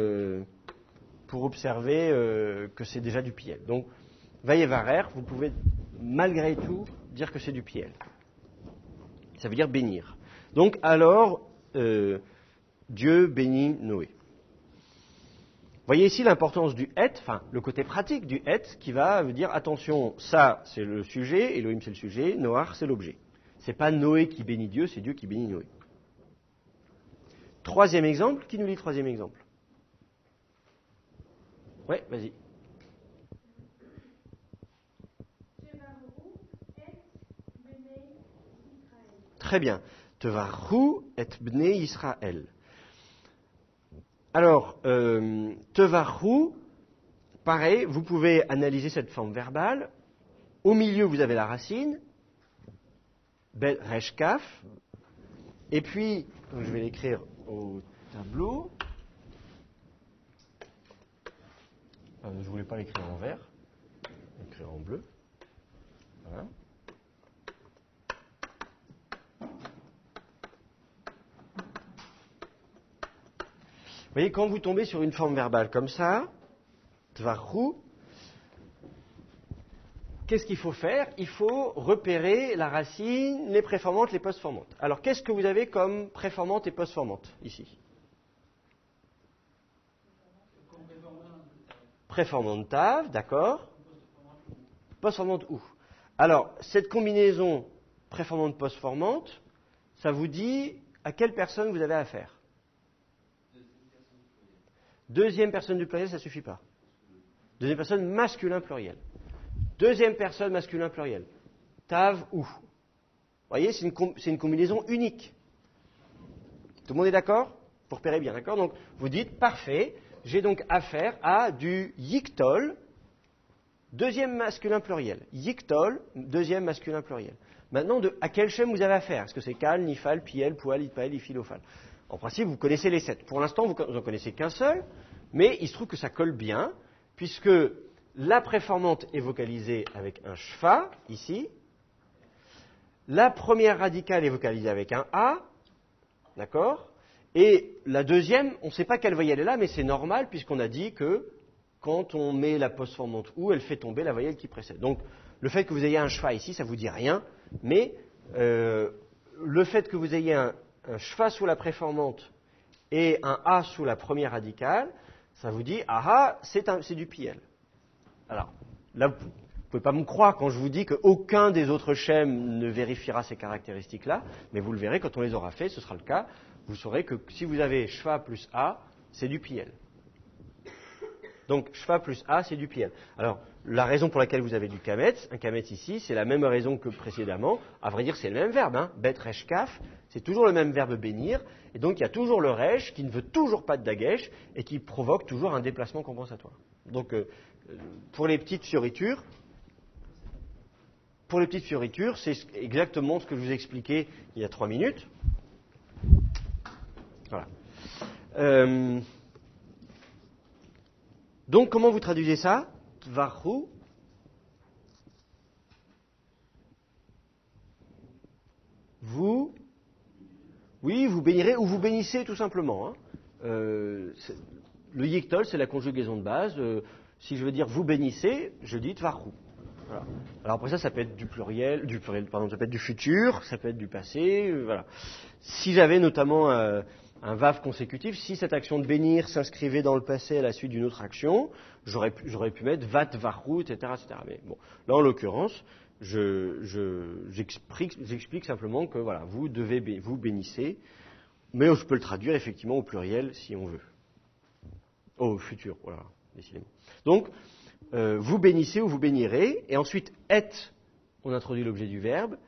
Speaker 1: observer que c'est déjà du piel. Donc, Vayevarer, vous pouvez malgré tout dire que c'est du piel. Ça veut dire bénir. Donc, alors, Dieu bénit Noé. Voyez ici l'importance du et, enfin le côté pratique du et, qui va dire attention, ça c'est le sujet, Elohim c'est le sujet, Noach c'est l'objet. C'est pas Noé qui bénit Dieu, c'est Dieu qui bénit Noé. Troisième exemple, qui nous lit le troisième exemple? Ouais, vas-y. Très bien. Tevarhu et bnei Israël. Alors, Tevarhu, pareil, vous pouvez analyser cette forme verbale. Au milieu, vous avez la racine, Bet Resh Kaf, et puis, donc je vais l'écrire au tableau. Je ne voulais pas l'écrire en vert, je vais l'écrire en bleu. Voilà. Vous voyez, quand vous tombez sur une forme verbale comme ça, Tvarhu, qu'est-ce qu'il faut faire? Il faut repérer la racine, les préformantes, les postformantes. Alors, qu'est-ce que vous avez comme préformante et postformante ici? Préformante Tav, d'accord. Postformante ou? Alors, cette combinaison préformante-postformante, ça vous dit à quelle personne vous avez affaire? Deuxième personne du pluriel, ça ne suffit pas. Deuxième personne masculin pluriel. Deuxième personne masculin pluriel. Tav ou. voyez, c'est une combinaison unique. Tout le monde est d'accord? Vous repérez bien, d'accord? Donc, vous dites, parfait, j'ai donc affaire à du yiktol, deuxième masculin pluriel. Yiktol, deuxième masculin pluriel. Maintenant, à quel shem vous avez affaire? Est-ce que c'est Kal, Nifal, Piel, Poal, Ipael, Iphilofal? En principe, vous connaissez les 7. Pour l'instant, vous n'en connaissez qu'un seul, mais il se trouve que ça colle bien, puisque la préformante est vocalisée avec un shfa, ici. La première radicale est vocalisée avec un a, d'accord? Et la deuxième, on ne sait pas quelle voyelle est là, mais c'est normal, puisqu'on a dit que quand on met la postformante ou, elle fait tomber la voyelle qui précède. Donc, le fait que vous ayez un shfa ici, ça ne vous dit rien, mais le fait que vous ayez un shfa sous la préformante et un a sous la première radicale, ça vous dit, c'est du piel. Alors, là, vous ne pouvez pas me croire quand je vous dis qu'aucun des autres schèmes ne vérifiera ces caractéristiques-là, mais vous le verrez quand on les aura fait, ce sera le cas. Vous saurez que si vous avez shfa plus a, c'est du piel. Donc, shfa plus a, c'est du piel. Alors, la raison pour laquelle vous avez du kametz, un kametz ici, c'est la même raison que précédemment. À vrai dire, c'est le même verbe, hein. Bet, resh, kaf, c'est toujours le même verbe bénir. Et donc, il y a toujours le resh qui ne veut toujours pas de dagesh et qui provoque toujours un déplacement compensatoire. Donc, pour les petites fioritures, c'est exactement ce que je vous ai expliqué il y a 3 minutes. Voilà. Donc, comment vous traduisez ça? Tvarhu. Vous bénirez ou vous bénissez tout simplement. Hein. Le yiktol, c'est la conjugaison de base. Si je veux dire vous bénissez, je dis tvarhu. Voilà. Alors après ça peut être du pluriel, ça peut être du futur, ça peut être du passé, voilà. Si j'avais notamment un vav consécutif, si cette action de bénir s'inscrivait dans le passé à la suite d'une autre action, j'aurais pu mettre vat varhu, etc., etc. Mais bon, là en l'occurrence, j'explique simplement que voilà, vous bénissez, mais je peux le traduire effectivement au pluriel si on veut. Au futur, voilà, décidément. Donc, vous bénissez ou vous bénirez, et ensuite, on introduit l'objet du verbe,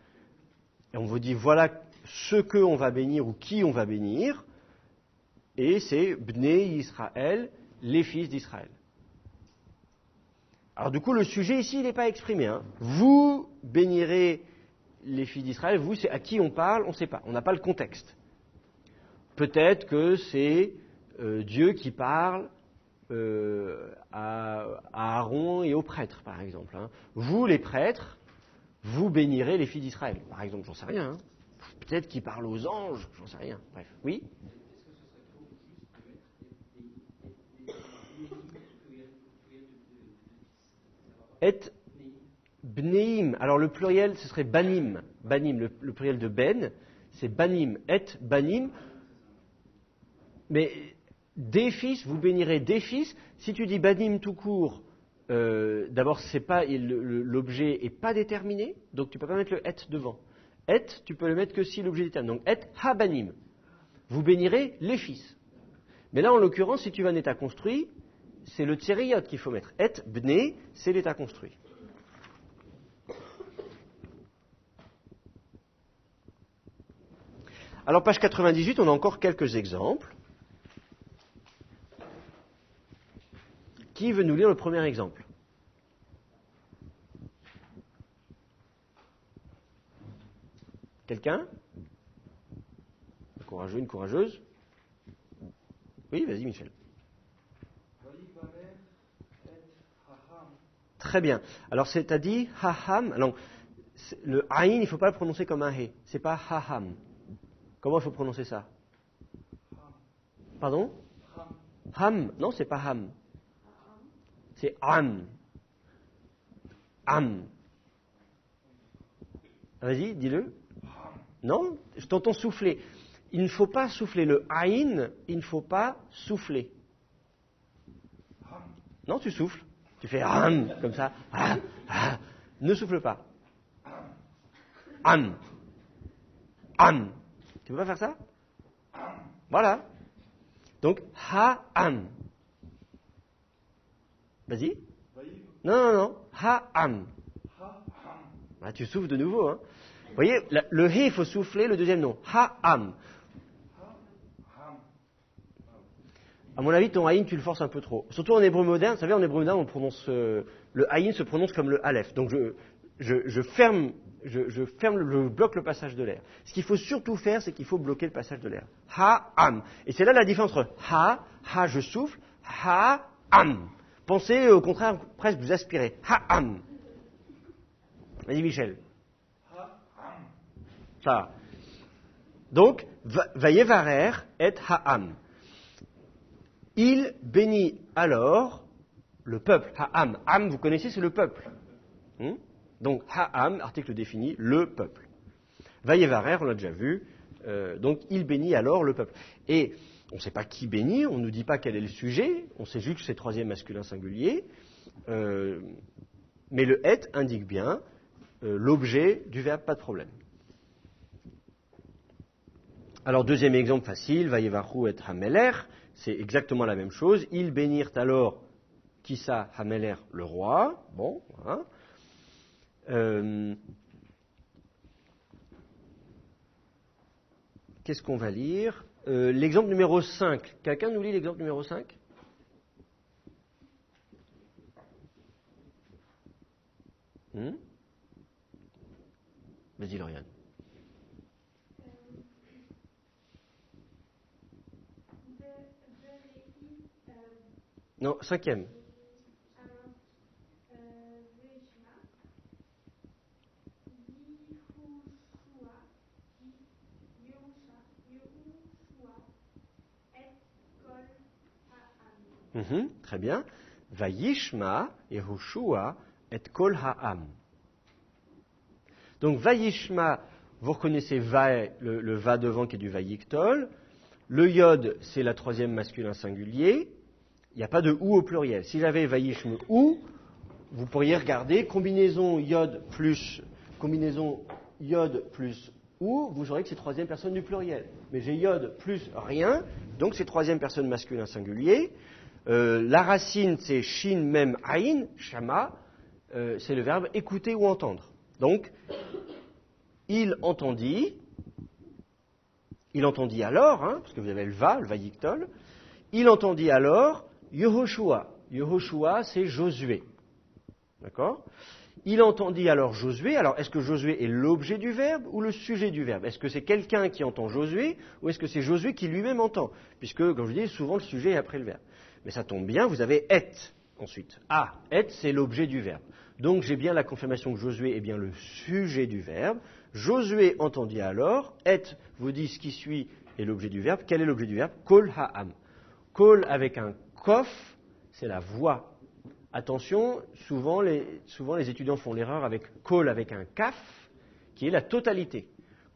Speaker 1: et on vous dit voilà ce qu'on va bénir ou qui on va bénir, et c'est Bnei Israël, les fils d'Israël. Alors du coup, le sujet ici, il n'est pas exprimé. Hein. Vous bénirez les fils d'Israël, vous, c'est à qui on parle, on ne sait pas, on n'a pas le contexte. Peut-être que c'est Dieu qui parle à Aaron et aux prêtres, par exemple. Hein. Vous, les prêtres, vous bénirez les filles d'Israël, par exemple. J'en sais rien. Hein. Peut-être qu'il parle aux anges, j'en sais rien. Bref, oui. Et bneim. Alors le pluriel, ce serait banim. Banim, le pluriel de ben, c'est banim. Et banim. Mais des fils, vous bénirez des fils. Si tu dis banim tout court, d'abord l'objet n'est pas déterminé, donc tu ne peux pas mettre le et devant. Et, tu peux le mettre que si l'objet est déterminé. Donc et habanim. Vous bénirez les fils. Mais là, en l'occurrence, si tu veux un état construit, c'est le tsériyot qu'il faut mettre. Et bné, c'est l'état construit. Alors, page 98, on a encore quelques exemples. Qui veut nous lire le premier exemple? Quelqu'un? Un courageux, une courageuse? Oui, vas-y, Michel. Très bien. Alors, t'as dit haham. Alors, le aïn, il ne faut pas le prononcer comme un he. C'est pas haham. Comment il faut prononcer ça? Pardon? Ham. Non, c'est pas ham. C'est am. Am. Vas-y, dis-le. Non, je t'entends souffler. Il ne faut pas souffler. Le aïn, il ne faut pas souffler. Non, tu souffles. Tu fais am, comme ça. Ne souffle pas. Am. Am. Tu peux pas faire ça? Voilà. Donc, ha-am. Vas-y. Non. Ha-am. Ah, tu souffles de nouveau. Hein. Vous voyez, le he, il faut souffler le deuxième nom. Ha-am. À mon avis, ton haïn, tu le forces un peu trop. Surtout en hébreu moderne. Vous savez, en hébreu moderne, on prononce, le haïn se prononce comme le aleph. Donc je bloque le passage de l'air. Ce qu'il faut surtout faire, c'est qu'il faut bloquer le passage de l'air. Ha-am. Et c'est là la différence entre ha, je souffle, ha-am. Pensez au contraire, presque vous aspirez. Ha-am. Vas-y Michel. Ça. Donc, vayevarer et ha'am. Il bénit alors le peuple. Ha'am. Am, vous connaissez, c'est le peuple. Donc, ha'am, article défini, le peuple. Vayevarer, on l'a déjà vu. Donc, il bénit alors le peuple. Et on ne sait pas qui bénit, on ne nous dit pas quel est le sujet, on sait juste que c'est troisième masculin singulier. Mais le et indique bien l'objet du verbe, pas de problème. Alors, deuxième exemple facile, Vayevachu et Hameler, c'est exactement la même chose. Ils bénirent alors Kissa Hameler, le roi. Bon, voilà. Qu'est-ce qu'on va lire? L'exemple numéro 5. Quelqu'un nous lit l'exemple numéro 5? Vas-y, Lauriane. Non, cinquième. Très bien. Vayishma Yehoshua et kol ha'am. Donc Vayishma, vous reconnaissez va, le va devant qui est du Vayiktol. Le yod, c'est la troisième masculin singulier. Il n'y a pas de ou au pluriel. Si j'avais Vayishme ou, vous pourriez regarder combinaison yod plus ou, vous saurez que c'est troisième personne du pluriel. Mais j'ai yod plus rien, donc c'est troisième personne masculin singulier. La racine, c'est shin mem aïn, shama, c'est le verbe écouter ou entendre. Donc, il entendit alors, parce que vous avez le vayiktol, il entendit alors Yehoshua. Yehoshua, c'est Josué. D'accord? Il entendit alors Josué. Alors, est-ce que Josué est l'objet du verbe ou le sujet du verbe? Est-ce que c'est quelqu'un qui entend Josué ou est-ce que c'est Josué qui lui-même entend? Puisque, comme je dis, souvent le sujet est après le verbe. Mais ça tombe bien, vous avez et ensuite. Et, c'est l'objet du verbe. Donc, j'ai bien la confirmation que Josué est bien le sujet du verbe. Josué entendit alors, et vous dit ce qui suit est l'objet du verbe. Quel est l'objet du verbe? Kol ha'am. Kol avec un kof, c'est la voix. Attention, souvent les étudiants font l'erreur avec kol avec un kaf, qui est la totalité.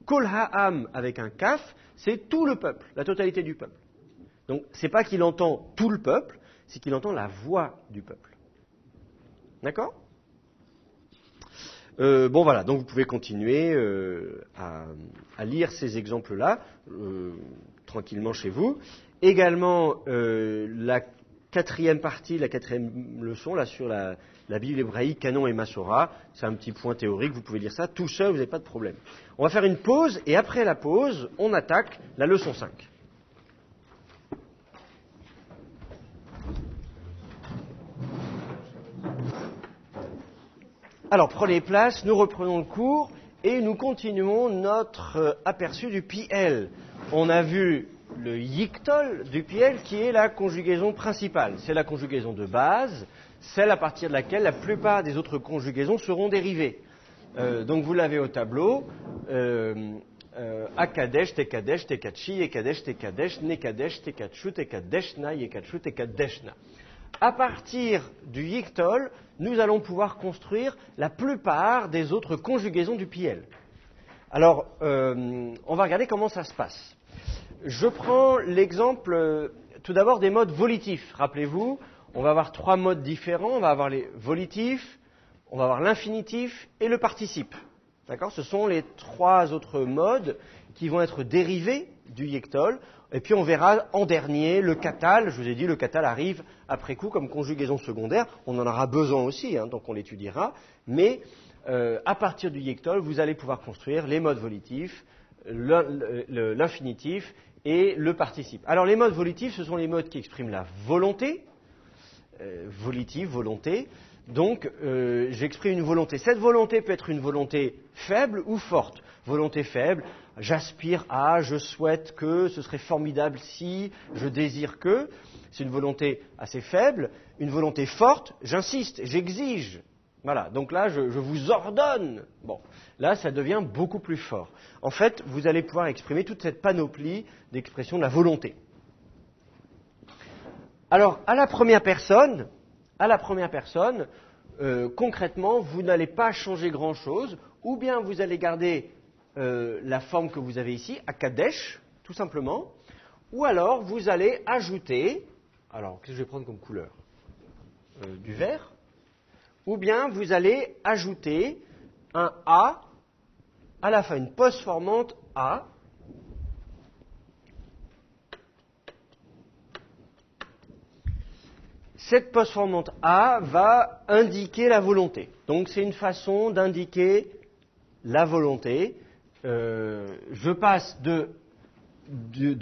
Speaker 1: Kol ha'am avec un kaf, c'est tout le peuple, la totalité du peuple. Donc, c'est pas qu'il entend tout le peuple, c'est qu'il entend la voix du peuple. D'accord? Bon voilà, donc vous pouvez continuer à lire ces exemples-là tranquillement chez vous. Également, la quatrième partie, la quatrième leçon, là sur la Bible hébraïque, Canon et Massora, c'est un petit point théorique, vous pouvez lire ça tout seul, vous n'avez pas de problème. On va faire une pause, et après la pause, on attaque la leçon 5. Alors, prenez place, nous reprenons le cours et nous continuons notre aperçu du PL. On a vu le yiktol du PL qui est la conjugaison principale. C'est la conjugaison de base, celle à partir de laquelle la plupart des autres conjugaisons seront dérivées. Donc vous l'avez au tableau. Akadesh, Tekadesh, Tekachi, Ekadesh, Tekadesh, Nekadesh, Tekachu, Tekadeshna, Yekachu, Tekadeshna. À partir du yiktol, nous allons pouvoir construire la plupart des autres conjugaisons du PL. Alors, on va regarder comment ça se passe. Je prends l'exemple tout d'abord des modes volitifs. Rappelez-vous, on va avoir 3 modes différents. On va avoir les volitifs, on va avoir l'infinitif et le participe. D'accord? Ce sont les 3 autres modes qui vont être dérivés du yiktol. Et puis on verra en dernier le katal. Je vous ai dit, le katal arrive après coup comme conjugaison secondaire. On en aura besoin aussi, donc on l'étudiera. Mais à partir du yectol, vous allez pouvoir construire les modes volitifs, l'infinitif et le participe. Alors les modes volitifs, ce sont les modes qui expriment la volonté, volitive, volonté. Donc j'exprime une volonté. Cette volonté peut être une volonté faible ou forte. Volonté faible, j'aspire à, je souhaite que, ce serait formidable si, je désire que. C'est une volonté assez faible. Une volonté forte, j'insiste, j'exige. Voilà, donc là, je vous ordonne. Bon, là, ça devient beaucoup plus fort. En fait, vous allez pouvoir exprimer toute cette panoplie d'expression de la volonté. Alors, à la première personne, concrètement, vous n'allez pas changer grand-chose, ou bien vous allez garder la forme que vous avez ici, Akadesh, tout simplement, ou alors vous allez ajouter, alors qu'est-ce que je vais prendre comme couleur ? Du vert. Ou bien vous allez ajouter un A à la fin, une postformante A. Cette postformante A va indiquer la volonté. Donc c'est une façon d'indiquer la volonté. Je passe de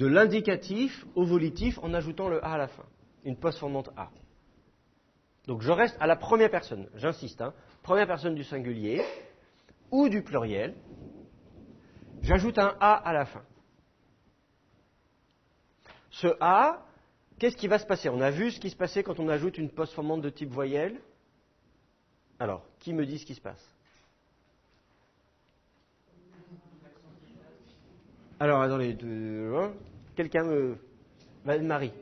Speaker 1: l'indicatif au volitif en ajoutant le A à la fin. Une postformante A. Donc je reste à la première personne, j'insiste, première personne du singulier ou du pluriel. J'ajoute un A à la fin. Ce A, qu'est-ce qui va se passer ? On a vu ce qui se passait quand on ajoute une postformante de type voyelle. Alors, qui me dit ce qui se passe ? Alors, attendez, quelqu'un me... Marie.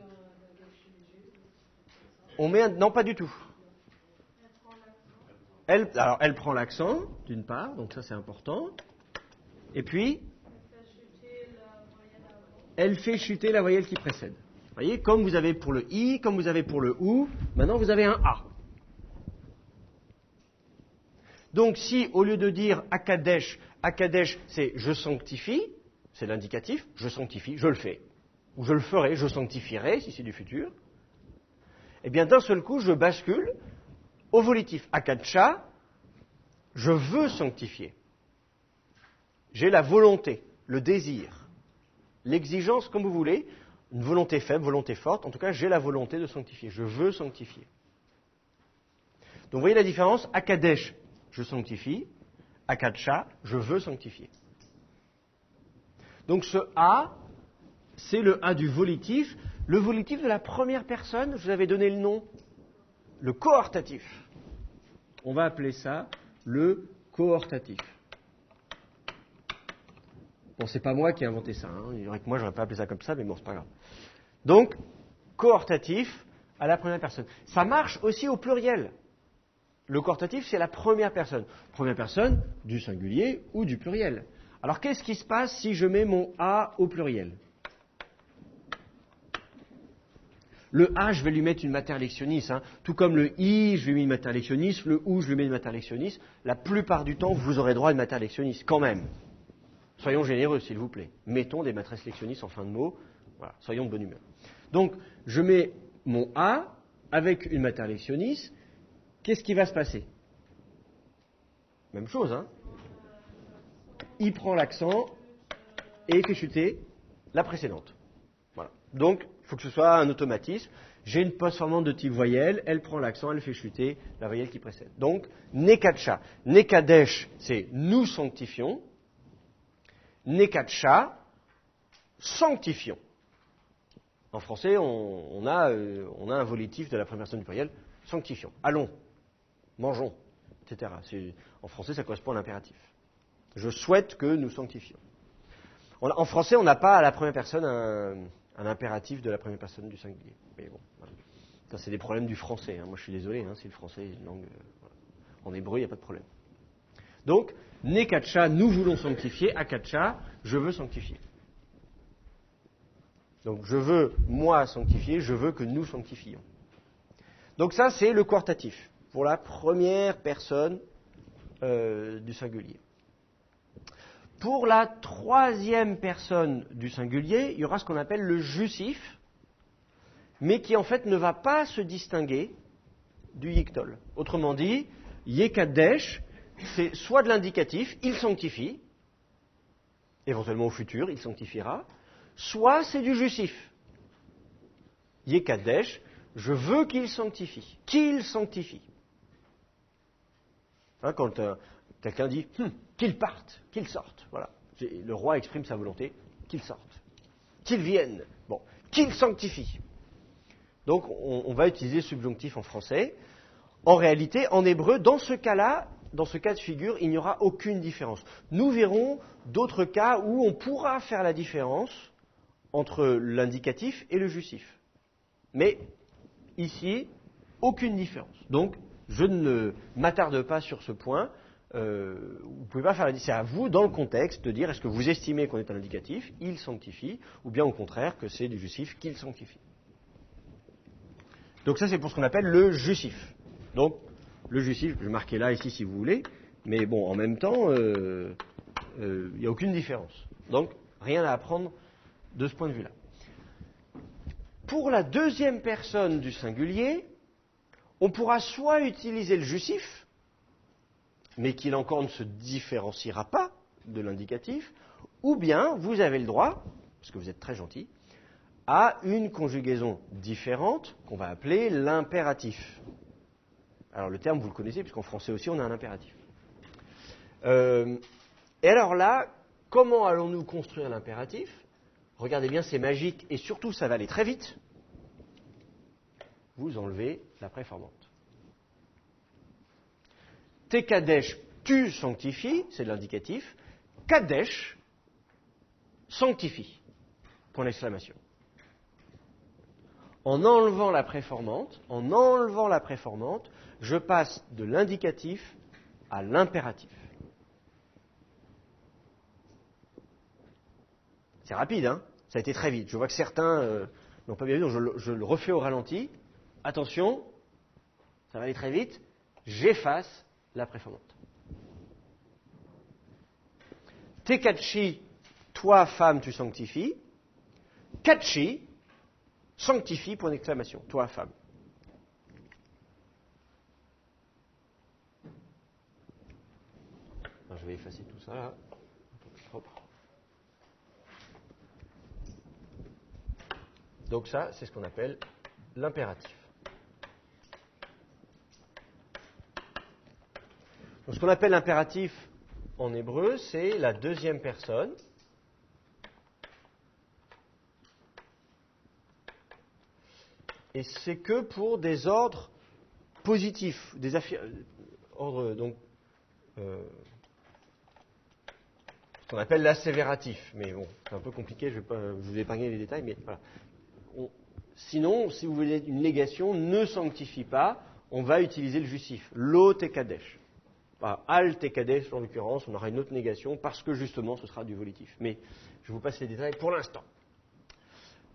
Speaker 1: On met non, pas du tout. Elle prend l'accent, d'une part, donc ça c'est important. Et puis, elle fait chuter la voyelle qui précède. Vous voyez, comme vous avez pour le I, comme vous avez pour le OU, maintenant vous avez un A. Donc si, au lieu de dire Akadesh c'est je sanctifie, c'est l'indicatif, je sanctifie, je le fais. Ou je le ferai, je sanctifierai, si c'est du futur. Eh bien, d'un seul coup, je bascule au volitif. Akadsha, je veux sanctifier. J'ai la volonté, le désir, l'exigence, comme vous voulez, une volonté faible, volonté forte. En tout cas, j'ai la volonté de sanctifier. Je veux sanctifier. Donc, vous voyez la différence ? Akadesh, je sanctifie. Akadsha, je veux sanctifier. Donc, ce A, c'est le A du volitif. Le volitif de la première personne, je vous avais donné le nom, le cohortatif. On va appeler ça le cohortatif. Bon, c'est pas moi qui ai inventé ça. Il y aurait que moi, j'aurais pas appelé ça comme ça, mais bon, c'est pas grave. Donc, cohortatif à la première personne. Ça marche aussi au pluriel. Le cohortatif, c'est la première personne. Première personne du singulier ou du pluriel. Alors, qu'est-ce qui se passe si je mets mon A au pluriel ? Le A, je vais lui mettre une mater lectionis. Tout comme le I, je lui mets une mater lectionis. Le OU, je lui mets une mater lectionis. La plupart du temps, vous aurez droit à une mater lectionis, quand même. Soyons généreux, s'il vous plaît. Mettons des matrices lectionis en fin de mot. Voilà, soyons de bonne humeur. Donc, je mets mon A avec une mater lectionis. Qu'est-ce qui va se passer ? Même chose, Il prend l'accent et il fait chuter la précédente. Voilà. Donc, il faut que ce soit un automatisme. J'ai une postformante de type voyelle, elle prend l'accent, elle fait chuter la voyelle qui précède. Donc, Nekadsha. Nekadesh, c'est nous sanctifions. Nekadsha, sanctifions. En français, on a un volitif de la première personne du pluriel, sanctifions. Allons, mangeons, etc. En français, ça correspond à l'impératif. Je souhaite que nous sanctifions. En français, on n'a pas à la première personne un impératif de la première personne du singulier. Mais bon, voilà. Ça, c'est des problèmes du français. Moi, je suis désolé, si le français est une langue... voilà. En hébreu, il n'y a pas de problème. Donc, Nekadsha, nous voulons sanctifier. Akadsha, je veux sanctifier. Donc, je veux, moi, sanctifier. Je veux que nous sanctifions. Donc, ça, c'est le cohortatif. Pour la première personne du singulier. Pour la troisième personne du singulier, il y aura ce qu'on appelle le jusif, mais qui en fait ne va pas se distinguer du yiktol. Autrement dit, Yekadesh, c'est soit de l'indicatif, il sanctifie, éventuellement au futur, il sanctifiera, soit c'est du justif. Yekadesh, je veux qu'il sanctifie. Qu'il sanctifie. Hein, quand quelqu'un dit qu'il parte, qu'il sorte, voilà. Le roi exprime sa volonté, qu'il sorte, qu'il vienne, bon, qu'il sanctifie. Donc on va utiliser le subjonctif en français. En réalité, en hébreu, dans ce cas-là, dans ce cas de figure, il n'y aura aucune différence. Nous verrons d'autres cas où on pourra faire la différence entre l'indicatif et le justif. Mais ici, aucune différence. Donc, je ne m'attarde pas sur ce point. Vous ne pouvez pas faire la différence. C'est à vous, dans le contexte, de dire est-ce que vous estimez qu'on est un indicatif, il sanctifie, ou bien au contraire que c'est du justif qu'il sanctifie. Donc ça, c'est pour ce qu'on appelle le justif. Donc, le justif, je vais marquer là, ici, si vous voulez, mais bon, en même temps, il n'y a aucune différence. Donc, rien à apprendre de ce point de vue-là. Pour la deuxième personne du singulier, on pourra soit utiliser le justif, mais qui encore ne se différenciera pas de l'indicatif, ou bien vous avez le droit, parce que vous êtes très gentil, à une conjugaison différente qu'on va appeler l'impératif. Alors le terme, vous le connaissez, puisqu'en français aussi, on a un impératif. Et alors là, comment allons-nous construire l'impératif ? Regardez bien, c'est magique, et surtout, ça va aller très vite. Vous enlevez la préformante. Tekadesh, tu sanctifies, c'est de l'indicatif. Kadesh, sanctifie. Point d'exclamation. En enlevant la préformante, je passe de l'indicatif à l'impératif. C'est rapide, hein ? Ça a été très vite. Je vois que certains n'ont pas bien vu, donc je le refais au ralenti. Attention, ça va aller très vite. J'efface la préformante. Tekachi, toi, femme, tu sanctifies. Kachi, sanctifie, point d'exclamation. Toi, femme. Alors, je vais effacer tout ça là. Hop. Donc ça, c'est ce qu'on appelle l'impératif. Donc, ce qu'on appelle l'impératif en hébreu, c'est la deuxième personne. Et c'est que pour des ordres positifs, des ordres donc ce qu'on appelle l'assévératif. Mais bon, c'est un peu compliqué, je vais vous épargner les détails, mais voilà. Sinon, si vous voulez une négation, ne sanctifie pas, on va utiliser le justif. Lo tekadesh. Al tekadesh, en l'occurrence, on aura une autre négation parce que justement ce sera du volitif. Mais je vous passe les détails pour l'instant.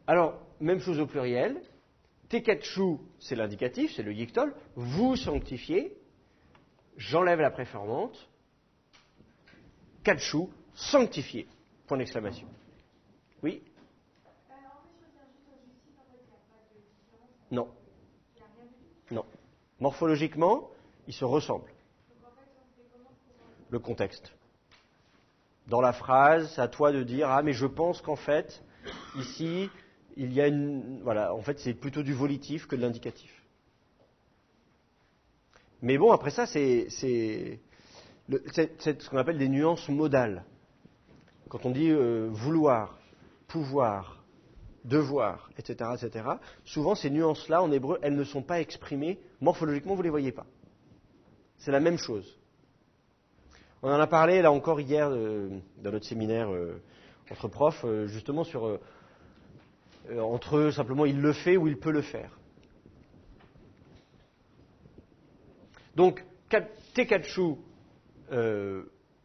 Speaker 1: Alors, même chose au pluriel. Tekatshu, c'est l'indicatif, c'est le yiktol. Vous sanctifiez. J'enlève la préformante. Katshu, sanctifié. Point d'exclamation. Oui ? Non. Non. Morphologiquement, ils se ressemblent. Le contexte. Dans la phrase, c'est à toi de dire mais je pense qu'en fait, ici, il y a une. Voilà, en fait, c'est plutôt du volitif que de l'indicatif. Mais bon, après ça, c'est ce qu'on appelle des nuances modales. Quand on dit vouloir, pouvoir, devoir, etc., souvent ces nuances-là, en hébreu, elles ne sont pas exprimées. Morphologiquement, vous ne les voyez pas. C'est la même chose. On en a parlé, là encore, hier, dans notre séminaire entre profs, justement sur entre eux, simplement, il le fait ou il peut le faire. Donc, Tekatshu,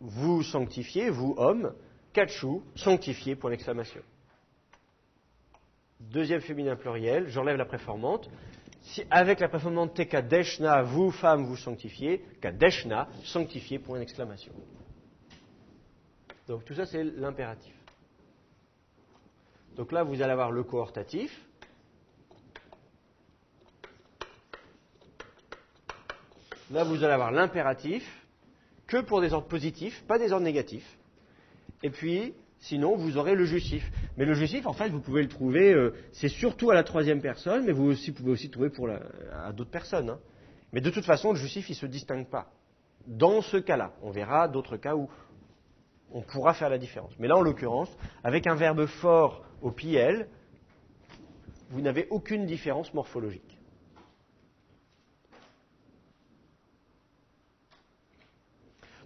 Speaker 1: vous sanctifiez, vous, hommes. Katshu, sanctifié, point d'exclamation. Deuxième féminin pluriel, j'enlève la préformante. Si, avec la préformante Tekadeshna, vous, femmes, vous sanctifiez. Kadeshna, sanctifié, point d'exclamation. Donc tout ça, c'est l'impératif. Donc là, vous allez avoir le cohortatif. Là, vous allez avoir l'impératif. que pour des ordres positifs, pas des ordres négatifs. Et puis, sinon, vous aurez le justif. Mais le justif, en fait, vous pouvez le trouver, c'est surtout à la troisième personne, mais vous pouvez aussi le trouver à d'autres personnes. Hein. Mais de toute façon, le justif, il ne se distingue pas. Dans ce cas-là, on verra d'autres cas où on pourra faire la différence. Mais là, en l'occurrence, avec un verbe fort au PL, vous n'avez aucune différence morphologique.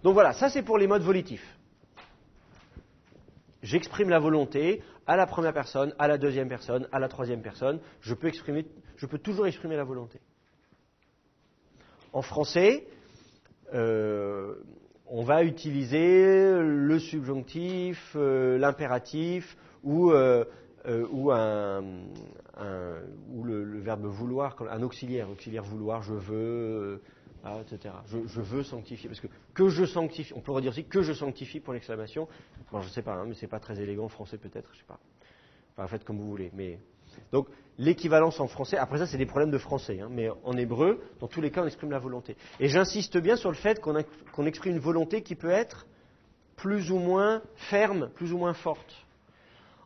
Speaker 1: Donc voilà, ça c'est pour les modes volitifs. J'exprime la volonté à la première personne, à la deuxième personne, à la troisième personne. Je peux toujours exprimer la volonté. En français, on va utiliser le subjonctif, l'impératif ou le verbe vouloir, un auxiliaire vouloir, je veux, etc. Je veux sanctifier, parce que je sanctifie, on peut redire aussi que je sanctifie pour l'exclamation. Bon, je ne sais pas, mais c'est pas très élégant en français peut-être, je sais pas. Enfin, faites comme vous voulez. Mais donc l'équivalence en français, après ça c'est des problèmes de français, hein, mais en hébreu, dans tous les cas on exprime la volonté. Et j'insiste bien sur le fait qu'on exprime une volonté qui peut être plus ou moins ferme, plus ou moins forte.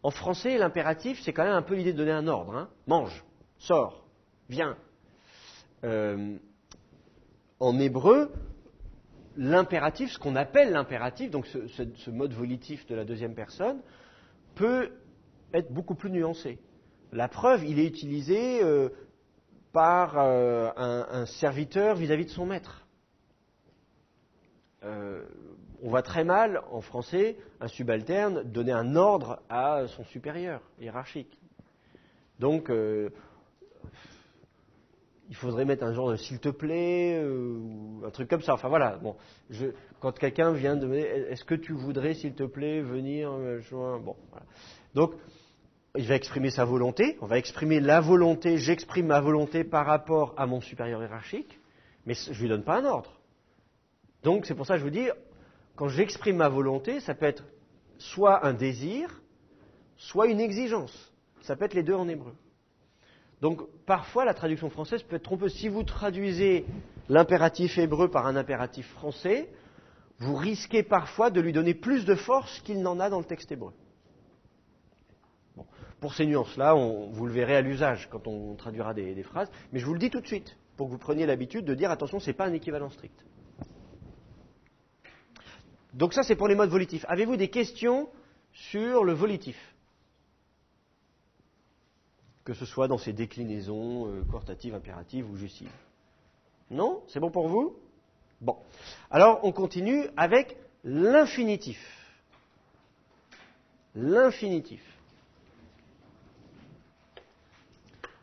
Speaker 1: En français, l'impératif, c'est quand même un peu l'idée de donner un ordre. Hein. Mange, sors, viens. En hébreu, l'impératif, ce qu'on appelle l'impératif, donc ce mode volitif de la deuxième personne, peut être beaucoup plus nuancé. La preuve, il est utilisé par un serviteur vis-à-vis de son maître. On voit très mal, en français, un subalterne donner un ordre à son supérieur hiérarchique. Donc, il faudrait mettre un genre de « s'il te plaît » ou un truc comme ça. Enfin voilà, bon, quand quelqu'un vient de me dire « est-ce que tu voudrais, s'il te plaît, venir ?» Bon, voilà. Donc, il va exprimer sa volonté, on va exprimer la volonté, j'exprime ma volonté par rapport à mon supérieur hiérarchique, mais je ne lui donne pas un ordre. Donc, c'est pour ça que je vous dis, quand j'exprime ma volonté, ça peut être soit un désir, soit une exigence. Ça peut être les deux en hébreu. Donc, parfois, la traduction française peut être trompeuse. Si vous traduisez l'impératif hébreu par un impératif français, vous risquez parfois de lui donner plus de force qu'il n'en a dans le texte hébreu. Bon. Pour ces nuances-là, vous le verrez à l'usage quand on traduira des phrases. Mais je vous le dis tout de suite, pour que vous preniez l'habitude de dire, attention, ce n'est pas un équivalent strict. Donc ça, c'est pour les modes volitifs. Avez-vous des questions sur le volitif ? Que ce soit dans ses déclinaisons coortatives, impératives ou jussives. Non ? C'est bon pour vous ? Bon. Alors, on continue avec l'infinitif. L'infinitif.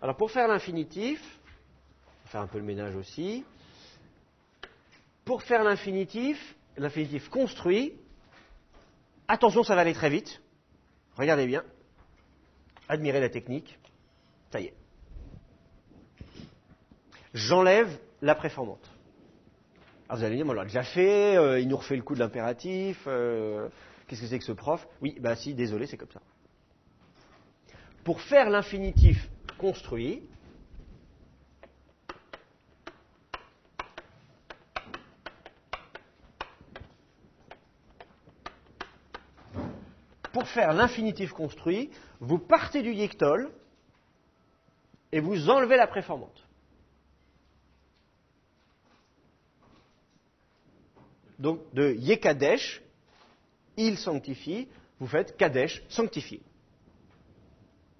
Speaker 1: Alors, pour faire l'infinitif, on va faire un peu le ménage aussi. Pour faire l'infinitif construit, attention, ça va aller très vite. Regardez bien. Admirez la technique. Ça y est. J'enlève la préformante. Alors vous allez dire, on l'a déjà fait, il nous refait le coup de l'impératif, qu'est-ce que c'est que ce prof ? Oui, bah si, désolé, c'est comme ça. Pour faire l'infinitif construit, vous partez du yectol et vous enlevez la préformante. Donc, de Yekadesh, il sanctifie, vous faites Kadesh, sanctifié.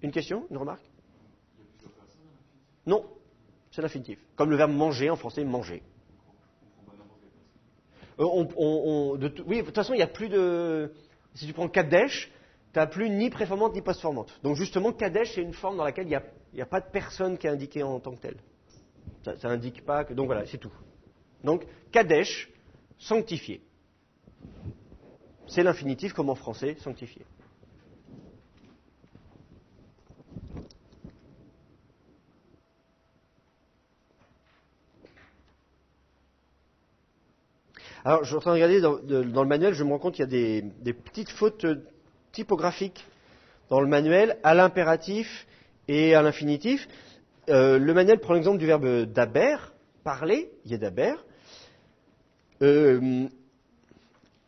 Speaker 1: Une question, une remarque ? Non, c'est l'infinitif. Comme le verbe manger en français, manger. Oui, de toute façon, il n'y a plus de... Si tu prends Kadesh, tu n'as plus ni préformante ni postformante. Donc justement, Kadesh, c'est une forme dans laquelle il n'y a pas de personne qui est indiquée en tant que telle. Ça n'indique pas que... Donc voilà, c'est tout. Donc, Kadesh, sanctifié. C'est l'infinitif comme en français, sanctifié. Alors, je suis en train de regarder dans le manuel, je me rends compte qu'il y a des petites fautes typographiques dans le manuel, à l'impératif et à l'infinitif. Le manuel prend l'exemple du verbe daber, parler, yedaber.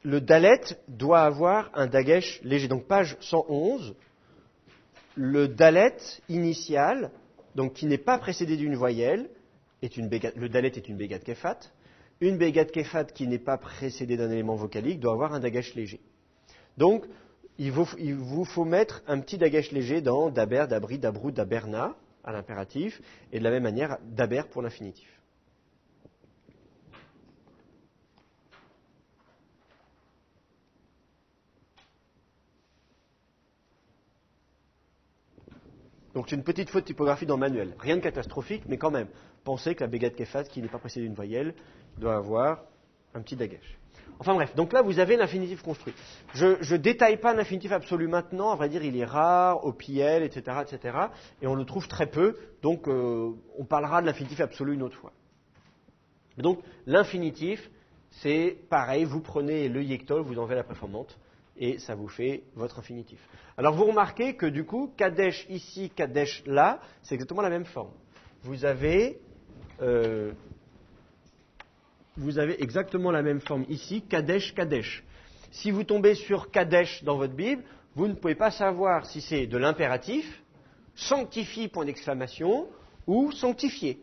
Speaker 1: le dalet doit avoir un dagesh léger. Donc page 111, le dalet initial, donc qui n'est pas précédé d'une voyelle, le dalet est une bégat kefat. Une bégat kefat qui n'est pas précédée d'un élément vocalique doit avoir un dagesh léger. Donc, il vous faut mettre un petit dagesh léger dans daber, dabri, dabrou, daberna, à l'impératif, et de la même manière, daber pour l'infinitif. Donc c'est une petite faute de typographie dans le manuel. Rien de catastrophique, mais quand même, pensez que la bégat kefat qui n'est pas précédée d'une voyelle doit avoir un petit dagesh. Enfin bref, donc là vous avez l'infinitif construit. Je détaille pas l'infinitif absolu maintenant, à vrai dire il est rare, au PL, etc., etc. Et on le trouve très peu, donc on parlera de l'infinitif absolu une autre fois. Donc l'infinitif, c'est pareil, vous prenez le yectol, vous enlevez la préformante, et ça vous fait votre infinitif. Alors vous remarquez que du coup, Kadesh ici, Kadesh là, c'est exactement la même forme. Vous avez exactement la même forme ici, Kadesh, Kadesh. Si vous tombez sur Kadesh dans votre Bible, vous ne pouvez pas savoir si c'est de l'impératif, sanctifie, point d'exclamation, ou sanctifier.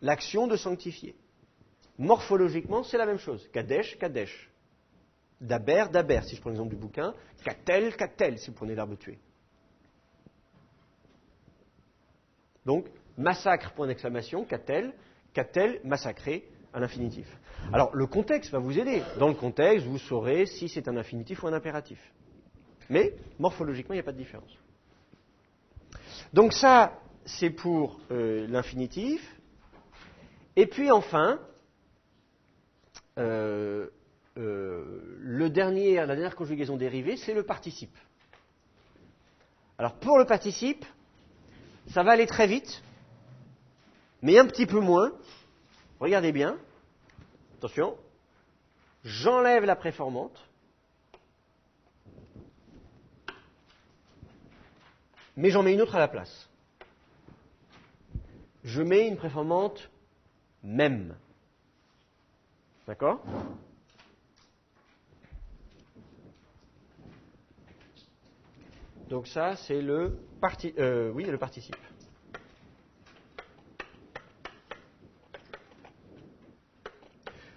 Speaker 1: L'action de sanctifier. Morphologiquement, c'est la même chose. Kadesh, Kadesh. Daber, Daber, si je prends l'exemple du bouquin. Katel, Katel, si vous prenez l'arbre tué. Donc, massacre, point d'exclamation, Katel, Katel, massacré, à l'infinitif. Alors, le contexte va vous aider. Dans le contexte, vous saurez si c'est un infinitif ou un impératif. Mais, morphologiquement, il n'y a pas de différence. Donc ça, c'est pour l'infinitif. Et puis enfin, la dernière conjugaison dérivée, c'est le participe. Alors pour le participe, ça va aller très vite, mais un petit peu moins. Regardez bien. Attention. J'enlève la préformante. Mais j'en mets une autre à la place. Je mets une préformante même. D'accord ? Donc ça, c'est le participe.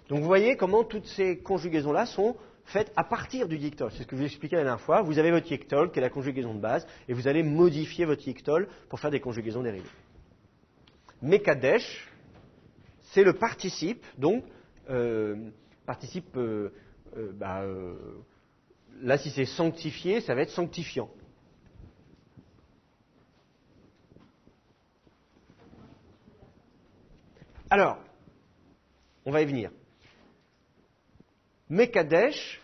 Speaker 1: Donc vous voyez comment toutes ces conjugaisons-là sont faites à partir du yectol. C'est ce que je vous expliquais la dernière fois. Vous avez votre yectol, qui est la conjugaison de base, et vous allez modifier votre yectol pour faire des conjugaisons dérivées. Mekadesh, c'est le participe, donc participe, là si c'est sanctifié, ça va être sanctifiant. Alors, on va y venir. Mekadesh,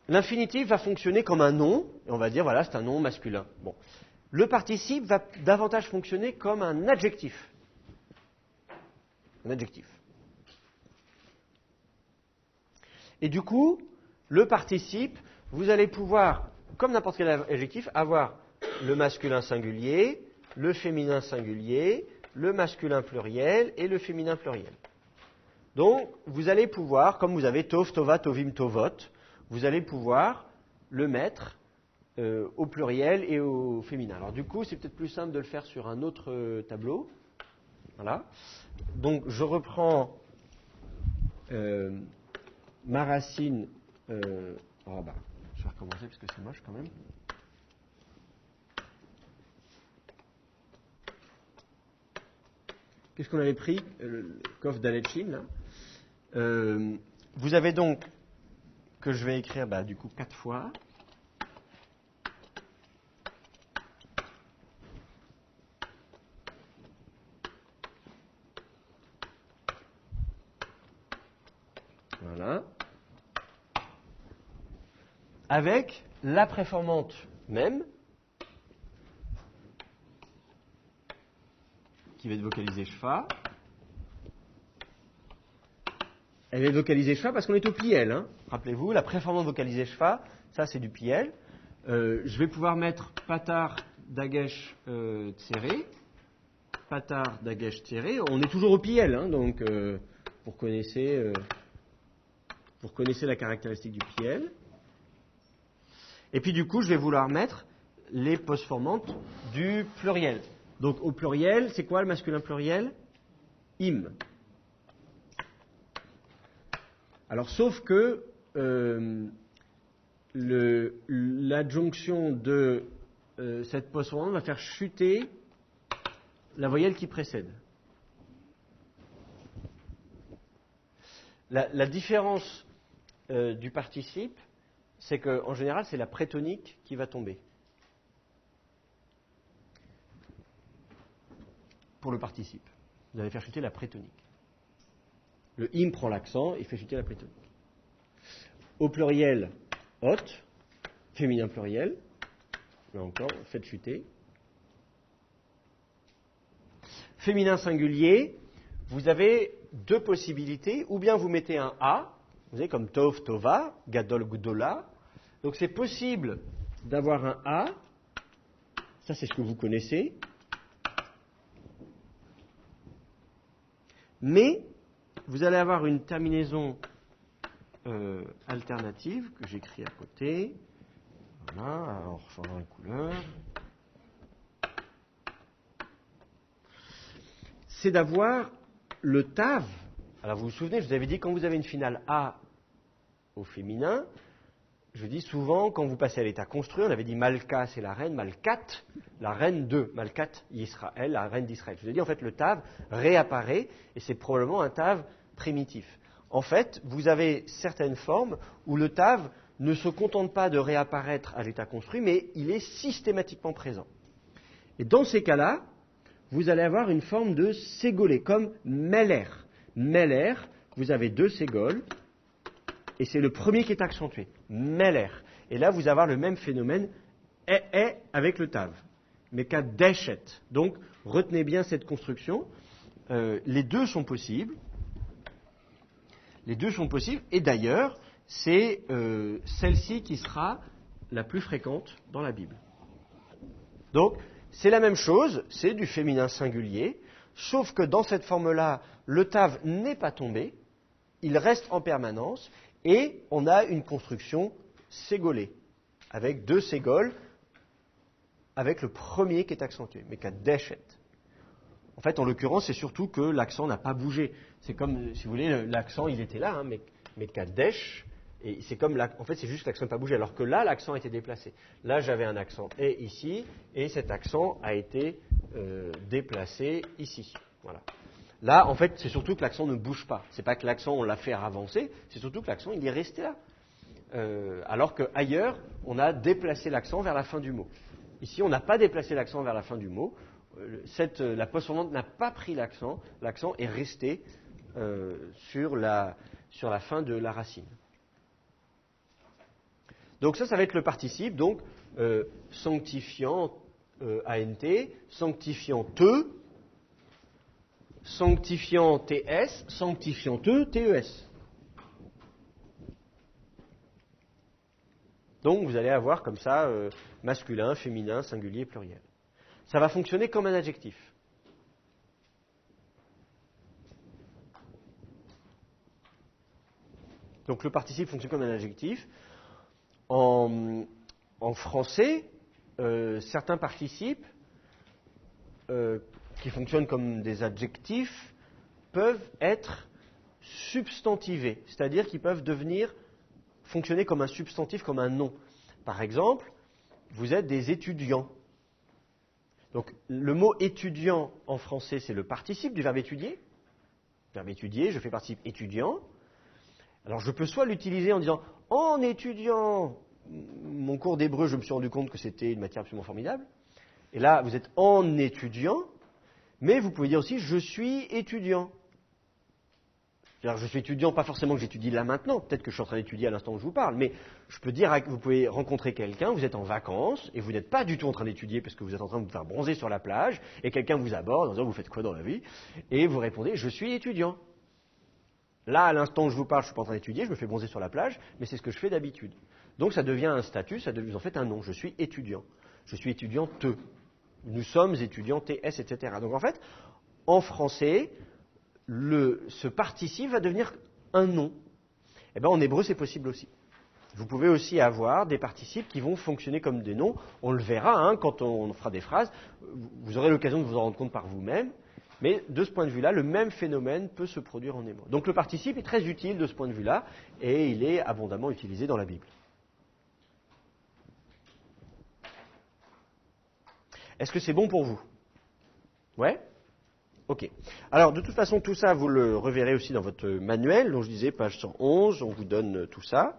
Speaker 1: l'infinitif va fonctionner comme un nom, et on va dire, voilà, c'est un nom masculin. Bon. Le participe va davantage fonctionner comme un adjectif. Un adjectif. Et du coup, le participe, vous allez pouvoir, comme n'importe quel adjectif, avoir le masculin singulier, le féminin singulier, le masculin pluriel et le féminin pluriel. Donc, vous allez pouvoir, comme vous avez tov, tova, tovim, tovot, vous allez pouvoir le mettre au pluriel et au féminin. Alors du coup, c'est peut-être plus simple de le faire sur un autre tableau. Voilà. Donc, je reprends ma racine. Je vais recommencer parce que c'est moche quand même. Qu'est-ce qu'on avait pris? Le Kof Daletchin, là. Vous avez donc, que je vais écrire du coup 4 fois. Voilà. Avec la préformante même, qui va être vocalisée Shfa. Elle va être vocalisée Shfa parce qu'on est au pliel. Hein. Rappelez-vous, la préformante vocalisée Shfa, ça c'est du pliel. Je vais pouvoir mettre Patar Dagesh Tsere. Patar Dagesh Tsere. On est toujours au pliel, hein, donc vous reconnaissez Vous reconnaissez la caractéristique du pluriel. Et puis du coup, je vais vouloir mettre les postformantes du pluriel. Donc au pluriel, c'est quoi le masculin pluriel? Im. Alors sauf que l'adjonction de cette postformante va faire chuter la voyelle qui précède. La différence du participe, c'est qu'en général, c'est la prétonique qui va tomber. Pour le participe. Vous allez faire chuter la prétonique. Le im prend l'accent et fait chuter la prétonique. Au pluriel, hot, féminin pluriel. Là encore, faites chuter. Féminin singulier, vous avez deux possibilités. Ou bien vous mettez un A, vous avez comme tov, tova, gadol, gdola. Donc c'est possible d'avoir un A. Ça, c'est ce que vous connaissez. Mais vous allez avoir une terminaison alternative que j'écris à côté. Voilà, en changeant les couleurs. C'est d'avoir le tav. Alors vous vous souvenez, je vous avais dit quand vous avez une finale A au féminin, je dis souvent quand vous passez à l'état construit, on avait dit Malka c'est la reine, Malkat, la reine de Malkat Israël, la reine d'Israël. Je vous ai dit en fait le tav réapparaît et c'est probablement un tav primitif. En fait, vous avez certaines formes où le tav ne se contente pas de réapparaître à l'état construit, mais il est systématiquement présent. Et dans ces cas-là, vous allez avoir une forme de ségolé, comme Meller. Meller, vous avez deux ségoles, et c'est le premier qui est accentué. Meller. Et là, vous allez avoir le même phénomène, avec le tav. Mais qu'à deshet. Donc, retenez bien cette construction. Les deux sont possibles. Les deux sont possibles, et d'ailleurs, c'est celle-ci qui sera la plus fréquente dans la Bible. Donc, c'est la même chose, c'est du féminin singulier, sauf que dans cette forme-là, le tav n'est pas tombé, il reste en permanence, et on a une construction ségolée, avec deux ségoles, avec le premier qui est accentué, mais qu'à deshet. En fait, en l'occurrence, c'est surtout que l'accent n'a pas bougé. C'est comme, si vous voulez, l'accent, il était là, hein, mais Kadesh, et c'est comme, en fait, c'est juste que l'accent n'a pas bougé, alors que là, l'accent a été déplacé. Là, j'avais un accent et ici, et cet accent a été déplacé ici. Voilà. Là, en fait, c'est surtout que l'accent ne bouge pas. C'est pas que l'accent, on l'a fait avancer, c'est surtout que l'accent, il est resté là. Alors qu'ailleurs, on a déplacé l'accent vers la fin du mot. Ici, on n'a pas déplacé l'accent vers la fin du mot. La postformante n'a pas pris l'accent est resté sur la fin de la racine. Donc ça va être le participe, donc sanctifiant ANT, sanctifiant te, sanctifiant TS, sanctifiant te, TES. Donc vous allez avoir comme ça masculin, féminin, singulier, pluriel. Ça va fonctionner comme un adjectif. Donc le participe fonctionne comme un adjectif. En français, certains participes qui fonctionnent comme des adjectifs peuvent être substantivés, c'est-à-dire qu'ils peuvent fonctionner comme un substantif, comme un nom. Par exemple, vous êtes des étudiants. Donc le mot étudiant en français, c'est le participe du verbe étudier. Verbe étudier, je fais participe étudiant. Alors je peux soit l'utiliser en disant « En étudiant mon cours d'hébreu, je me suis rendu compte que c'était une matière absolument formidable. » Et là, vous êtes en étudiant, mais vous pouvez dire aussi « Je suis étudiant ». C'est-à-dire, je suis étudiant, pas forcément que j'étudie là maintenant, peut-être que je suis en train d'étudier à l'instant où je vous parle, mais je peux dire, vous pouvez rencontrer quelqu'un, vous êtes en vacances, et vous n'êtes pas du tout en train d'étudier parce que vous êtes en train de vous faire bronzer sur la plage, et quelqu'un vous aborde en disant, vous faites quoi dans la vie? Et vous répondez, je suis étudiant. Là, à l'instant où je vous parle, je ne suis pas en train d'étudier, je me fais bronzer sur la plage, mais c'est ce que je fais d'habitude. Donc ça devient un statut, ça devient en fait un nom, je suis étudiant. Je suis étudiant te. Nous sommes étudiants TS, etc. Donc en fait, en français, ce participe va devenir un nom. Eh bien, en hébreu, c'est possible aussi. Vous pouvez aussi avoir des participes qui vont fonctionner comme des noms. On le verra quand on fera des phrases. Vous aurez l'occasion de vous en rendre compte par vous-même. Mais de ce point de vue-là, le même phénomène peut se produire en hébreu. Donc le participe est très utile de ce point de vue-là et il est abondamment utilisé dans la Bible. Est-ce que c'est bon pour vous? Ouais? Ok. Alors de toute façon, tout ça, vous le reverrez aussi dans votre manuel, dont je disais, page 111, on vous donne tout ça.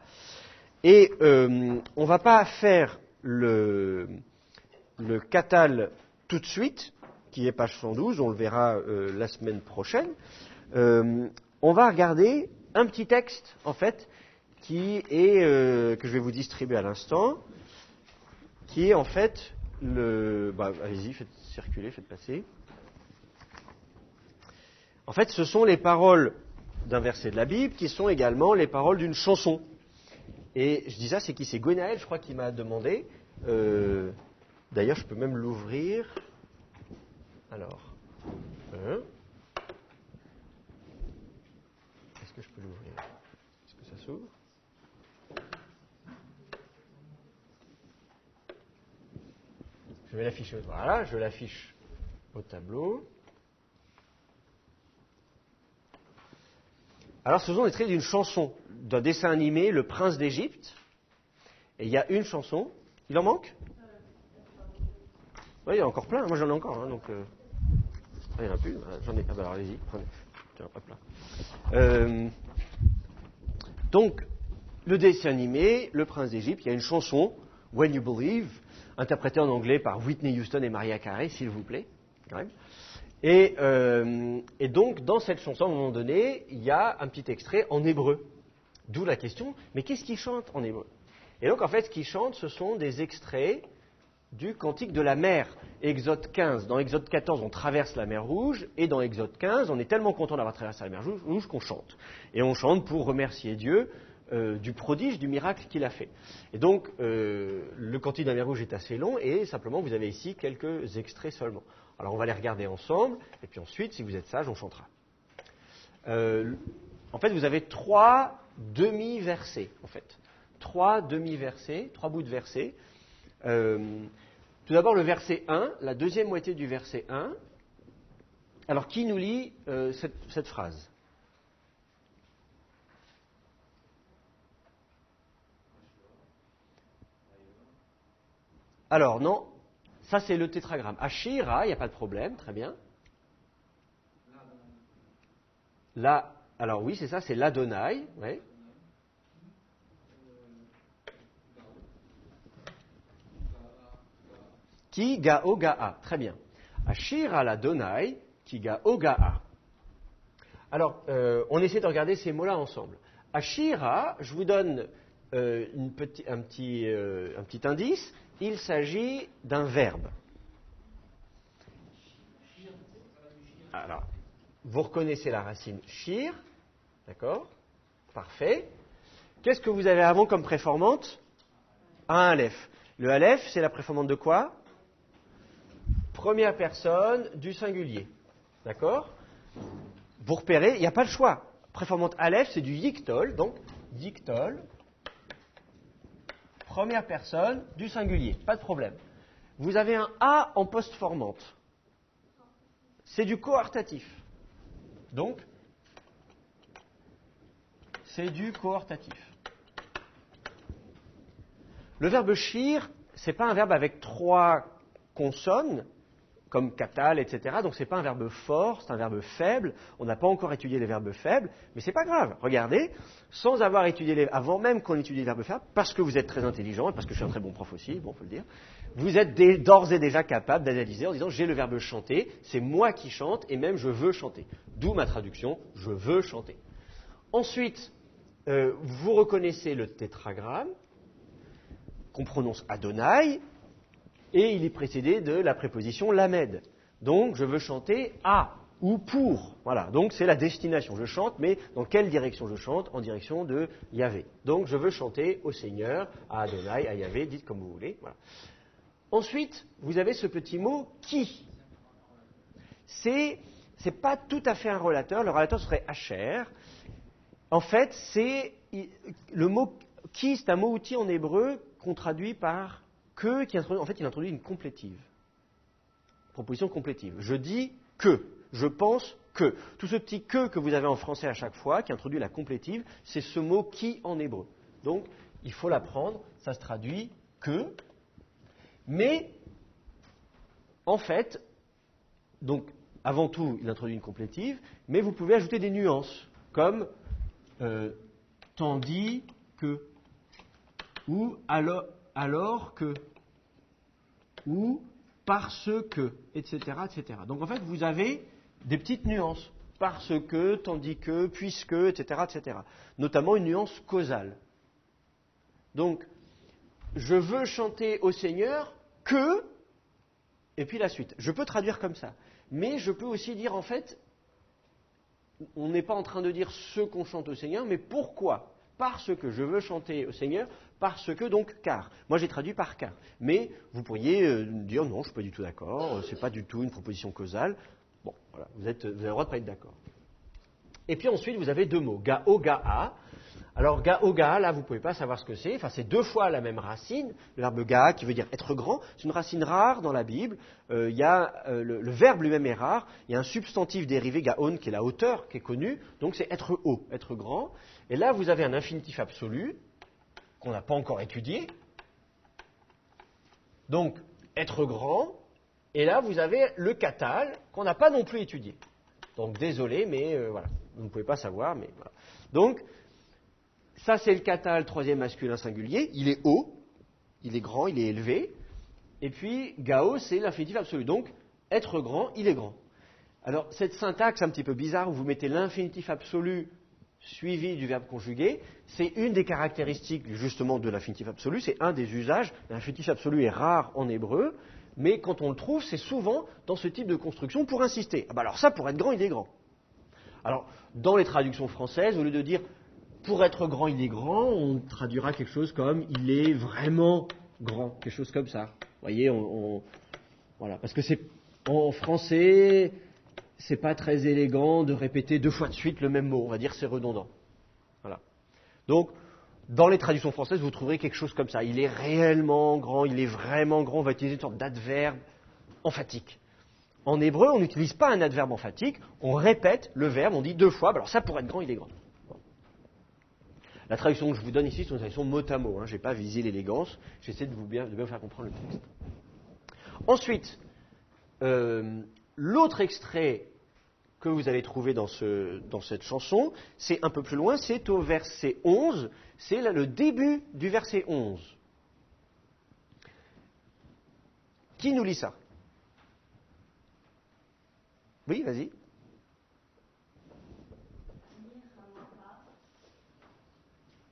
Speaker 1: Et on ne va pas faire le catal tout de suite, qui est page 112, on le verra la semaine prochaine. On va regarder un petit texte, en fait, qui est que je vais vous distribuer à l'instant, qui est en fait allez-y, faites circuler, faites passer. En fait, ce sont les paroles d'un verset de la Bible qui sont également les paroles d'une chanson. Et je dis ça, c'est qui? C'est Gwenaël, je crois, qui m'a demandé. D'ailleurs, je peux même l'ouvrir. Alors, est-ce que je peux l'ouvrir? Est-ce que ça s'ouvre? Je vais l'afficher. Voilà, je l'affiche au tableau. Alors, ce sont des traits d'une chanson, d'un dessin animé, Le Prince d'Égypte. Et il y a une chanson. Il en manque? Oui, il y en a encore plein. Moi, j'en ai encore. Donc, il n'y en a plus. J'en ai. Alors, allez-y, prenez. Il n'y en a pas plein. Donc, le dessin animé, Le Prince d'Égypte, il y a une chanson, When You Believe, interprétée en anglais par Whitney Houston et Mariah Carey, s'il vous plaît. Quand même. Et donc, dans cette chanson, à un moment donné, il y a un petit extrait en hébreu. D'où la question, mais qu'est-ce qu'ils chantent en hébreu? Et donc, en fait, ce qu'ils chantent, ce sont des extraits du Cantique de la mer. Exode 15. Dans Exode 14, on traverse la mer Rouge, et dans Exode 15, on est tellement content d'avoir traversé la mer Rouge qu'on chante. Et on chante pour remercier Dieu du prodige, du miracle qu'il a fait. Et donc, le Cantique de la mer Rouge est assez long, et simplement, vous avez ici quelques extraits seulement. Alors, on va les regarder ensemble, et puis ensuite, si vous êtes sage, on chantera. En fait, vous avez 3 demi-versets, en fait. 3 demi-versets, 3 bouts de versets. Tout d'abord, le verset 1, la deuxième moitié du verset 1. Alors, qui nous lit cette phrase? Alors, non, ça c'est le tétragramme. Ashira, il n'y a pas de problème, très bien. Là, alors oui, c'est ça, c'est l'Adonai, oui. Ki ga'o ga'a, très bien. Ashira l'Adonai, ki ga'o ga'a. Alors, on essaie de regarder ces mots-là ensemble. Ashira, je vous donne un petit indice, il s'agit d'un verbe. Alors, vous reconnaissez la racine shir, d'accord? Parfait. Qu'est-ce que vous avez avant comme préformante? Un aleph. Le aleph, c'est la préformante de quoi? Première personne du singulier. D'accord? Vous repérez, il n'y a pas le choix. Préformante aleph, c'est du yiktol, donc yiktol, première personne du singulier, pas de problème. Vous avez un a en postformante. C'est du coortatif. Donc, c'est du coortatif. Le verbe shir, ce n'est pas un verbe avec 3 consonnes, comme katal, etc. Donc, ce n'est pas un verbe fort, c'est un verbe faible. On n'a pas encore étudié les verbes faibles, mais ce n'est pas grave. Regardez, sans avoir étudié avant même qu'on étudie les verbes faibles, parce que vous êtes très intelligent, et parce que je suis un très bon prof aussi, bon, on peut le dire, vous êtes d'ores et déjà capable d'analyser en disant, j'ai le verbe chanter, c'est moi qui chante, et même je veux chanter. D'où ma traduction, je veux chanter. Ensuite, vous reconnaissez le tétragramme, qu'on prononce Adonai, et il est précédé de la préposition lamed. Donc, je veux chanter à ou pour. Voilà, donc c'est la destination. Je chante, mais dans quelle direction je chante? En direction de Yahvé. Donc, je veux chanter au Seigneur, à Adonai, à Yahvé, dites comme vous voulez. Voilà. Ensuite, vous avez ce petit mot qui. C'est pas tout à fait un relateur. Le relateur serait Asher. En fait, c'est le mot qui, c'est un mot outil en hébreu qu'on traduit par que, il introduit une complétive. Proposition complétive. Je dis que, je pense que. Tout ce petit que vous avez en français à chaque fois, qui introduit la complétive, c'est ce mot qui en hébreu. Donc, il faut l'apprendre, ça se traduit que. Mais, en fait, donc, avant tout, il introduit une complétive, mais vous pouvez ajouter des nuances, comme tandis que, ou alors que, ou parce que, etc., etc. Donc en fait, vous avez des petites nuances, parce que, tandis que, puisque, etc., etc. Notamment une nuance causale. Donc, je veux chanter au Seigneur que, et puis la suite. Je peux traduire comme ça. Mais je peux aussi dire, en fait, on n'est pas en train de dire ce qu'on chante au Seigneur, mais pourquoi ? Parce que je veux chanter au Seigneur, parce que donc car. Moi j'ai traduit par car. Mais vous pourriez dire non, je ne suis pas du tout d'accord, c'est pas du tout une proposition causale. Bon, voilà, vous avez le droit de ne pas être d'accord. Et puis ensuite vous avez deux mots, gao, gaa. Alors gao, gaa, là vous ne pouvez pas savoir ce que c'est. Enfin c'est deux fois la même racine, le verbe gaa qui veut dire être grand. C'est une racine rare dans la Bible. Le verbe lui-même est rare. Il y a un substantif dérivé, gaon, qui est la hauteur, qui est connu. Donc c'est être haut, être grand. Et là, vous avez un infinitif absolu qu'on n'a pas encore étudié. Donc, être grand. Et là, vous avez le katal qu'on n'a pas non plus étudié. Donc, désolé, mais voilà. Vous ne pouvez pas savoir, mais voilà. Donc, ça, c'est le katal, troisième masculin singulier. Il est haut, il est grand, il est élevé. Et puis, gao, c'est l'infinitif absolu. Donc, être grand, il est grand. Alors, cette syntaxe un petit peu bizarre où vous mettez l'infinitif absolu suivi du verbe conjugué, c'est une des caractéristiques justement de l'infinitif absolu, c'est un des usages. L'infinitif absolu est rare en hébreu, mais quand on le trouve, c'est souvent dans ce type de construction pour insister. Ah bah alors ça, pour être grand, il est grand. Alors, dans les traductions françaises, au lieu de dire pour être grand, il est grand, on traduira quelque chose comme il est vraiment grand, quelque chose comme ça. Vous voyez, voilà, parce que c'est en français. C'est pas très élégant de répéter deux fois de suite le même mot. On va dire c'est redondant. Voilà. Donc, dans les traductions françaises, vous trouverez quelque chose comme ça. Il est réellement grand, il est vraiment grand. On va utiliser une sorte d'adverbe emphatique. En hébreu, on n'utilise pas un adverbe emphatique. On répète le verbe, on dit deux fois. Alors ça, pour être grand, il est grand. Bon. La traduction que je vous donne ici, c'est une traduction mot à mot. Je n'ai pas visé l'élégance. J'essaie de bien vous faire comprendre le texte. Ensuite, l'autre extrait que vous allez trouver dans cette chanson, c'est un peu plus loin, c'est au verset 11, c'est là le début du verset 11. Qui nous lit ça ? Oui, vas-y.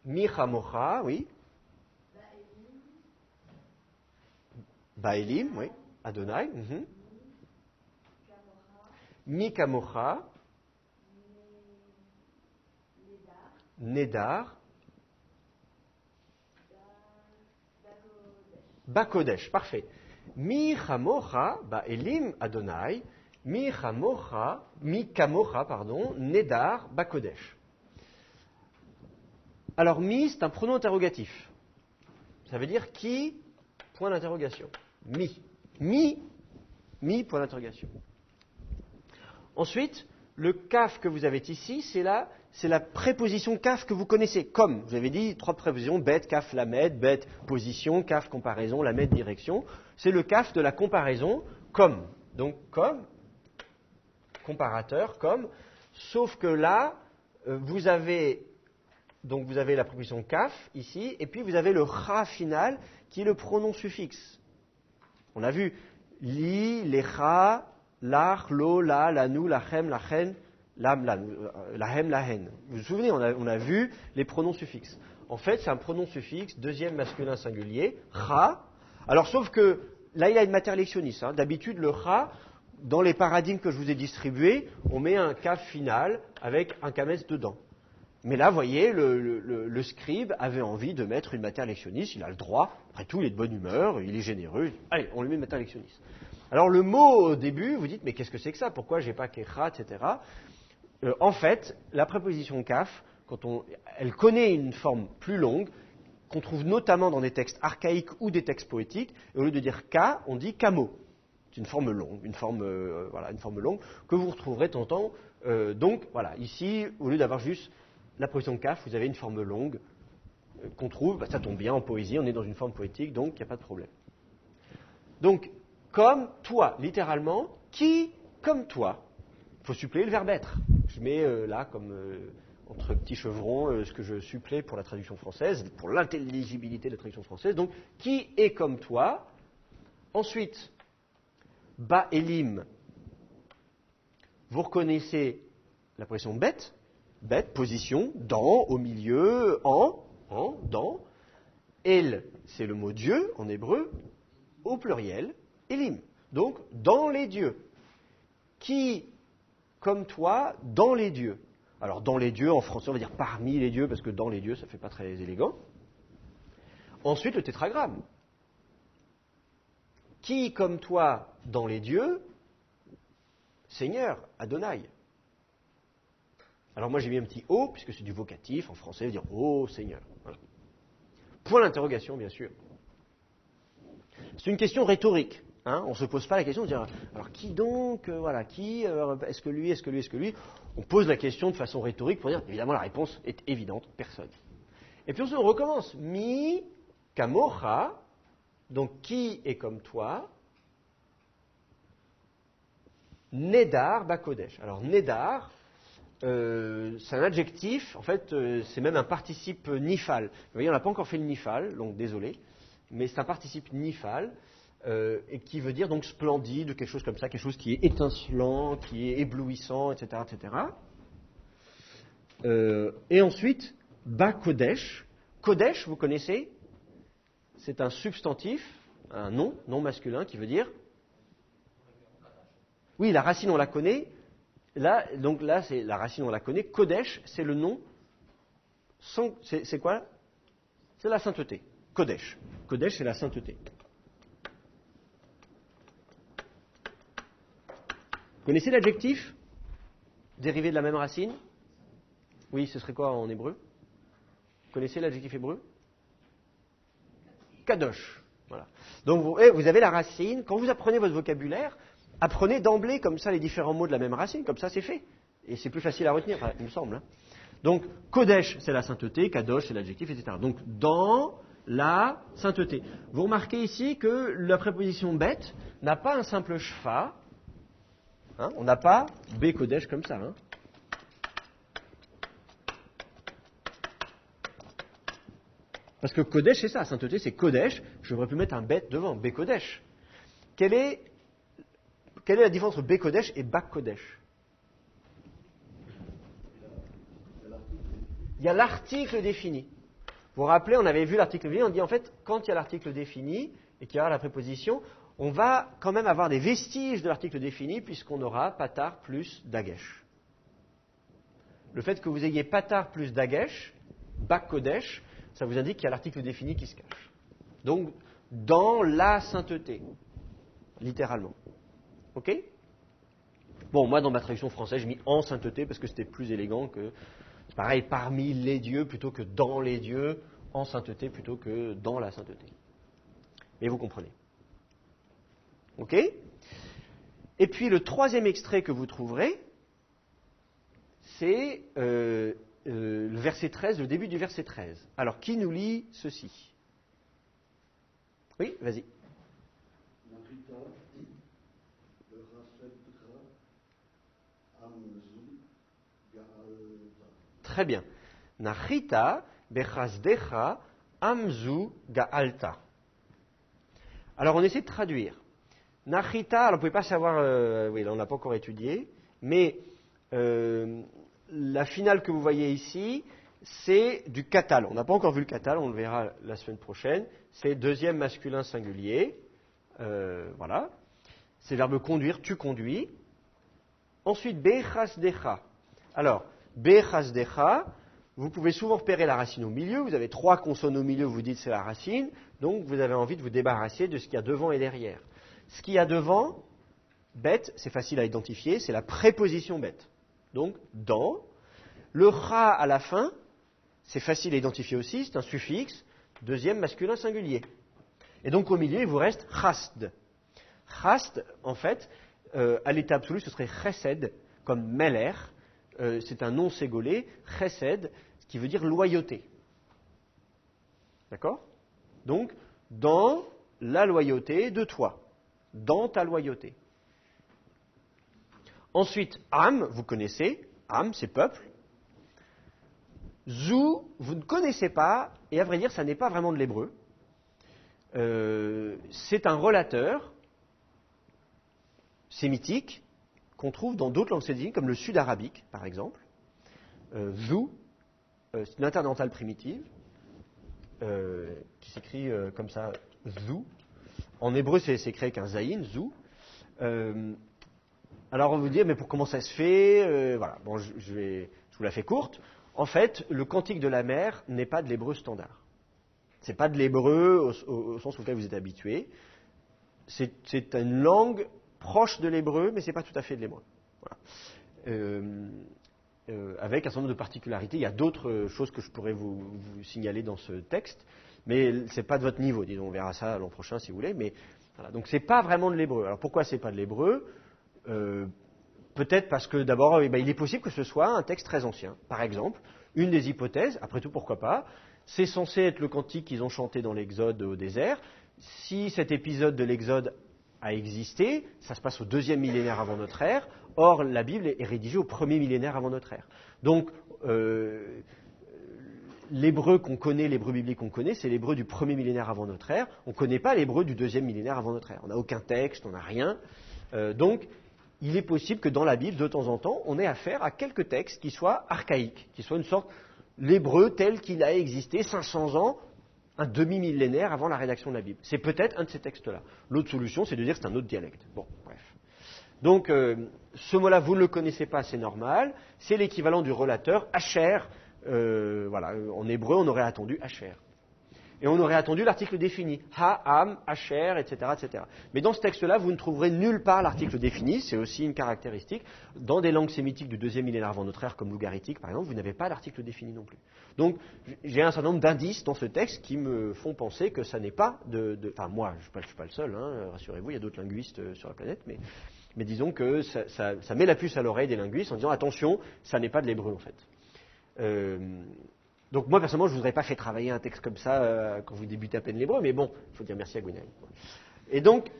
Speaker 1: Michamocha, oui. Baelim, oui. Adonai. Mikamocha, Nedar, Bakodesh, parfait. Michamocha, Baelim, Adonai, Mikamocha, Nedar, Bakodesh. Alors, mi, c'est un pronom interrogatif. Ça veut dire qui, point d'interrogation. Mi, point d'interrogation. Ensuite, le kaf que vous avez ici, c'est la préposition kaf que vous connaissez. Comme, vous avez dit, trois prépositions, bet, kaf, lamed, bet, position, kaf, comparaison, lamed, direction. C'est le kaf de la comparaison, comme. Donc, comme, comparateur, comme. Sauf que là, vous avez la préposition kaf, ici, et puis vous avez le cha final, qui est le pronom suffixe. On a vu, li, lecha, l'ach, lo, la, lanu, lachem, lachen, lam, lahem, lahen. Vous vous souvenez, on a vu les pronoms suffixes. En fait, c'est un pronom suffixe, deuxième masculin singulier, cha. Alors, sauf que là, il a une matière lectionniste. D'habitude, le cha, dans les paradigmes que je vous ai distribués, on met un kaf final avec un kametz dedans. Mais là, vous voyez, le scribe avait envie de mettre une matière lectionniste, il a le droit, après tout, il est de bonne humeur, il est généreux, allez, on lui met une matière lectionniste. Alors le mot au début, vous dites, mais qu'est-ce que c'est que ça ? Pourquoi j'ai pas kecha, etc. En fait, la préposition kaf, elle connaît une forme plus longue, qu'on trouve notamment dans des textes archaïques ou des textes poétiques, et au lieu de dire ka, on dit kamo. C'est une forme longue, une forme longue que vous retrouverez de temps en temps. Donc, voilà, ici, au lieu d'avoir juste la préposition kaf, vous avez une forme longue qu'on trouve, ça tombe bien en poésie, on est dans une forme poétique, donc il n'y a pas de problème. Donc, comme toi, littéralement, qui, comme toi, il faut suppléer le verbe être. Je mets là, comme entre petits chevrons, ce que je supplée pour la traduction française, pour l'intelligibilité de la traduction française. Donc, qui est comme toi. Ensuite, Ba'elim, vous reconnaissez la position bête, position, dans, au milieu, en, dans. El, c'est le mot Dieu en hébreu, au pluriel, Elim. Donc, dans les dieux. Qui, comme toi, dans les dieux. Alors, dans les dieux, en français, on va dire parmi les dieux, parce que dans les dieux, ça ne fait pas très élégant. Ensuite, le tétragramme. Qui, comme toi, dans les dieux, Seigneur, Adonai. Alors moi j'ai mis un petit O, puisque c'est du vocatif, en français, dire Oh Seigneur. Voilà. Point d'interrogation, bien sûr. C'est une question rhétorique. On ne se pose pas la question de dire alors qui donc, qui, est-ce que lui. On pose la question de façon rhétorique pour dire, évidemment la réponse est évidente, personne. Et puis ensuite on recommence. Mi, kamocha, donc qui est comme toi, Nedar Bakodesh. Alors Nedar, c'est un adjectif, en fait c'est même un participe nifal. Vous voyez, on n'a pas encore fait le nifal, donc désolé, mais c'est un participe nifal, et qui veut dire donc splendide, quelque chose comme ça, quelque chose qui est étincelant, qui est éblouissant, etc. etc. Et ensuite, Bakodesh. Kodesh, vous connaissez ? C'est un substantif, un nom masculin, qui veut dire... Oui, la racine, on la connaît. Là, c'est la racine, on la connaît. Kodesh, c'est le nom. C'est quoi ? C'est la sainteté. Kodesh. Kodesh, c'est la sainteté. Vous connaissez l'adjectif dérivé de la même racine ? Oui, ce serait quoi en hébreu ? Vous connaissez l'adjectif hébreu ? Kadosh. Voilà. Donc vous avez la racine. Quand vous apprenez votre vocabulaire, apprenez d'emblée comme ça les différents mots de la même racine. Comme ça, c'est fait. Et c'est plus facile à retenir, il me semble. Donc, Kodesh, c'est la sainteté. Kadosh, c'est l'adjectif, etc. Donc, dans la sainteté. Vous remarquez ici que la préposition bête n'a pas un simple shfa. On n'a pas B Kodesh comme ça. Parce que Kodesh, c'est ça, sainteté, c'est Kodesh. Je devrais plus mettre un bête devant, B Kodesh. Quelle est la différence entre B Kodesh et Bak Kodesh ? Il y a l'article défini. Vous vous rappelez, on avait vu l'article défini, on dit en fait, quand il y a l'article défini et qu'il y aura la préposition, on va quand même avoir des vestiges de l'article défini puisqu'on aura patar plus dagesh. Le fait que vous ayez patar plus dagesh, Bak Kodesh, ça vous indique qu'il y a l'article défini qui se cache. Donc, dans la sainteté, littéralement. Ok ? Bon, moi, dans ma traduction française, j'ai mis en sainteté parce que c'était plus élégant que... C'est pareil, parmi les dieux plutôt que dans les dieux, en sainteté plutôt que dans la sainteté. Mais vous comprenez. Ok ? Et puis, le troisième extrait que vous trouverez, c'est... le verset 13, le début du verset 13. Alors, qui nous lit ceci ? Oui, vas-y. Très bien. Nachita bechazdecha amzu ga'alta. Alors, on essaie de traduire. Nachita, alors vous ne pouvez pas savoir, oui, là on n'a pas encore étudié, mais la finale que vous voyez ici, c'est du katal. On n'a pas encore vu le katal, on le verra la semaine prochaine. C'est deuxième masculin singulier. Voilà. C'est le verbe conduire, tu conduis. Ensuite, bechazdecha. Alors, bechazdecha, vous pouvez souvent repérer la racine au milieu. Vous avez 3 consonnes au milieu, vous dites c'est la racine. Donc, vous avez envie de vous débarrasser de ce qu'il y a devant et derrière. Ce qu'il y a devant, bête, c'est facile à identifier, c'est la préposition bête. Donc, dans. Le ra à la fin, c'est facile à identifier aussi, c'est un suffixe, deuxième masculin singulier. Et donc au milieu, il vous reste chasd. Chasd, en fait, à l'état absolu, ce serait chesed, comme meler, c'est un nom ségolé, chesed, ce qui veut dire loyauté. D'accord? Donc, dans la loyauté de toi, dans ta loyauté. Ensuite, Am, vous connaissez, Am, c'est peuple. Zou, vous ne connaissez pas, et à vrai dire, ça n'est pas vraiment de l'hébreu. C'est un relateur sémitique qu'on trouve dans d'autres langues sémitique, comme le sud-arabique, par exemple. Zou, c'est une interdentale primitive, qui s'écrit comme ça, Zou. En hébreu, c'est écrit avec un zaïn, Zou. Alors on va vous dire, mais comment ça se fait? Voilà, bon, je vous la fais courte. En fait, le cantique de la mer n'est pas de l'hébreu standard. C'est pas de l'hébreu au sens auquel vous êtes habitué. C'est une langue proche de l'hébreu, mais c'est pas tout à fait de l'hébreu. Voilà. Avec un certain nombre de particularités. Il y a d'autres choses que je pourrais vous signaler dans ce texte, mais c'est pas de votre niveau. Disons, on verra ça l'an prochain si vous voulez. Mais voilà. Donc c'est pas vraiment de l'hébreu. Alors pourquoi c'est pas de l'hébreu? Peut-être parce que d'abord, il est possible que ce soit un texte très ancien. Par exemple, une des hypothèses, après tout pourquoi pas, c'est censé être le cantique qu'ils ont chanté dans l'Exode au désert. Si cet épisode de l'Exode a existé, ça se passe au 2e millénaire avant notre ère. Or, la Bible est rédigée au 1er millénaire avant notre ère. Donc, l'hébreu qu'on connaît, l'hébreu biblique qu'on connaît, c'est l'hébreu du 1er millénaire avant notre ère. On ne connaît pas l'hébreu du 2e millénaire avant notre ère. On n'a aucun texte, on n'a rien. Donc, il est possible que dans la Bible, de temps en temps, on ait affaire à quelques textes qui soient archaïques, qui soient une sorte l'hébreu tel qu'il a existé 500 ans, un demi-millénaire avant la rédaction de la Bible. C'est peut-être un de ces textes-là. L'autre solution, c'est de dire que c'est un autre dialecte. Bon, bref. Donc, ce mot-là, vous ne le connaissez pas, c'est normal. C'est l'équivalent du relateur, Asher. Voilà, en hébreu, on aurait attendu Asher. Et on aurait attendu l'article défini. Ha-am, Asher, etc., etc. Mais dans ce texte-là, vous ne trouverez nulle part l'article défini. C'est aussi une caractéristique. Dans des langues sémitiques du 2e millénaire avant notre ère, comme l'ougaritique, par exemple, vous n'avez pas d'article défini non plus. Donc, j'ai un certain nombre d'indices dans ce texte qui me font penser que ça n'est pas Enfin, moi, je ne suis pas le seul, hein, rassurez-vous, il y a d'autres linguistes sur la planète, mais disons que ça met la puce à l'oreille des linguistes en disant attention, ça n'est pas de l'hébreu en fait. Donc moi personnellement je ne vous aurais pas fait travailler un texte comme ça quand vous débutez à peine l'hébreu, mais bon, il faut dire merci à Gwenaël. Et donc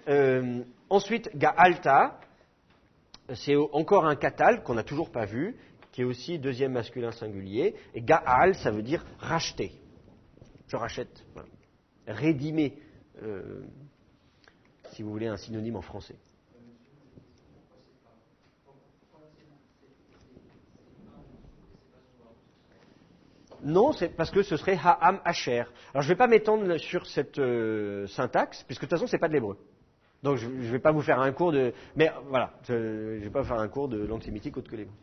Speaker 1: ensuite Ga'alta, c'est encore un katal qu'on n'a toujours pas vu, qui est aussi 2e masculin singulier, et Ga'al ça veut dire racheter. Je rachète, voilà. Rédimer, si vous voulez un synonyme en français. Non, c'est parce que ce serait Ha'am Asher. Alors je ne vais pas m'étendre sur cette syntaxe, puisque de toute façon, ce n'est pas de l'hébreu. Donc je ne vais pas vous faire un cours de... Mais voilà, je ne vais pas faire un cours de langue sémitique autre que l'hébreu.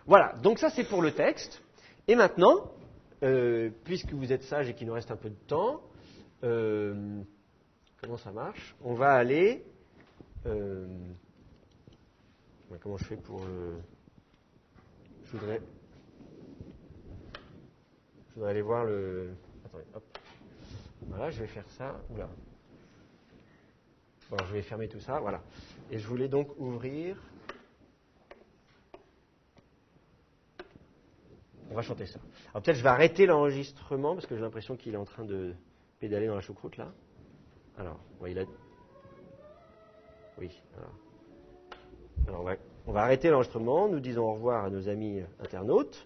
Speaker 1: Voilà, donc ça c'est pour le texte. Et maintenant, puisque vous êtes sage et qu'il nous reste un peu de temps, comment ça marche? On va aller... comment je fais pour... Je voudrais aller voir le... Attendez, hop. Voilà, je vais faire ça. Oula. Bon, je vais fermer tout ça, voilà. Et je voulais donc ouvrir... On va chanter ça. Alors peut-être je vais arrêter l'enregistrement, parce que j'ai l'impression qu'il est en train de pédaler dans la choucroute, là. Alors, ouais, il a... Oui, alors on va arrêter l'enregistrement. Nous disons au revoir à nos amis internautes.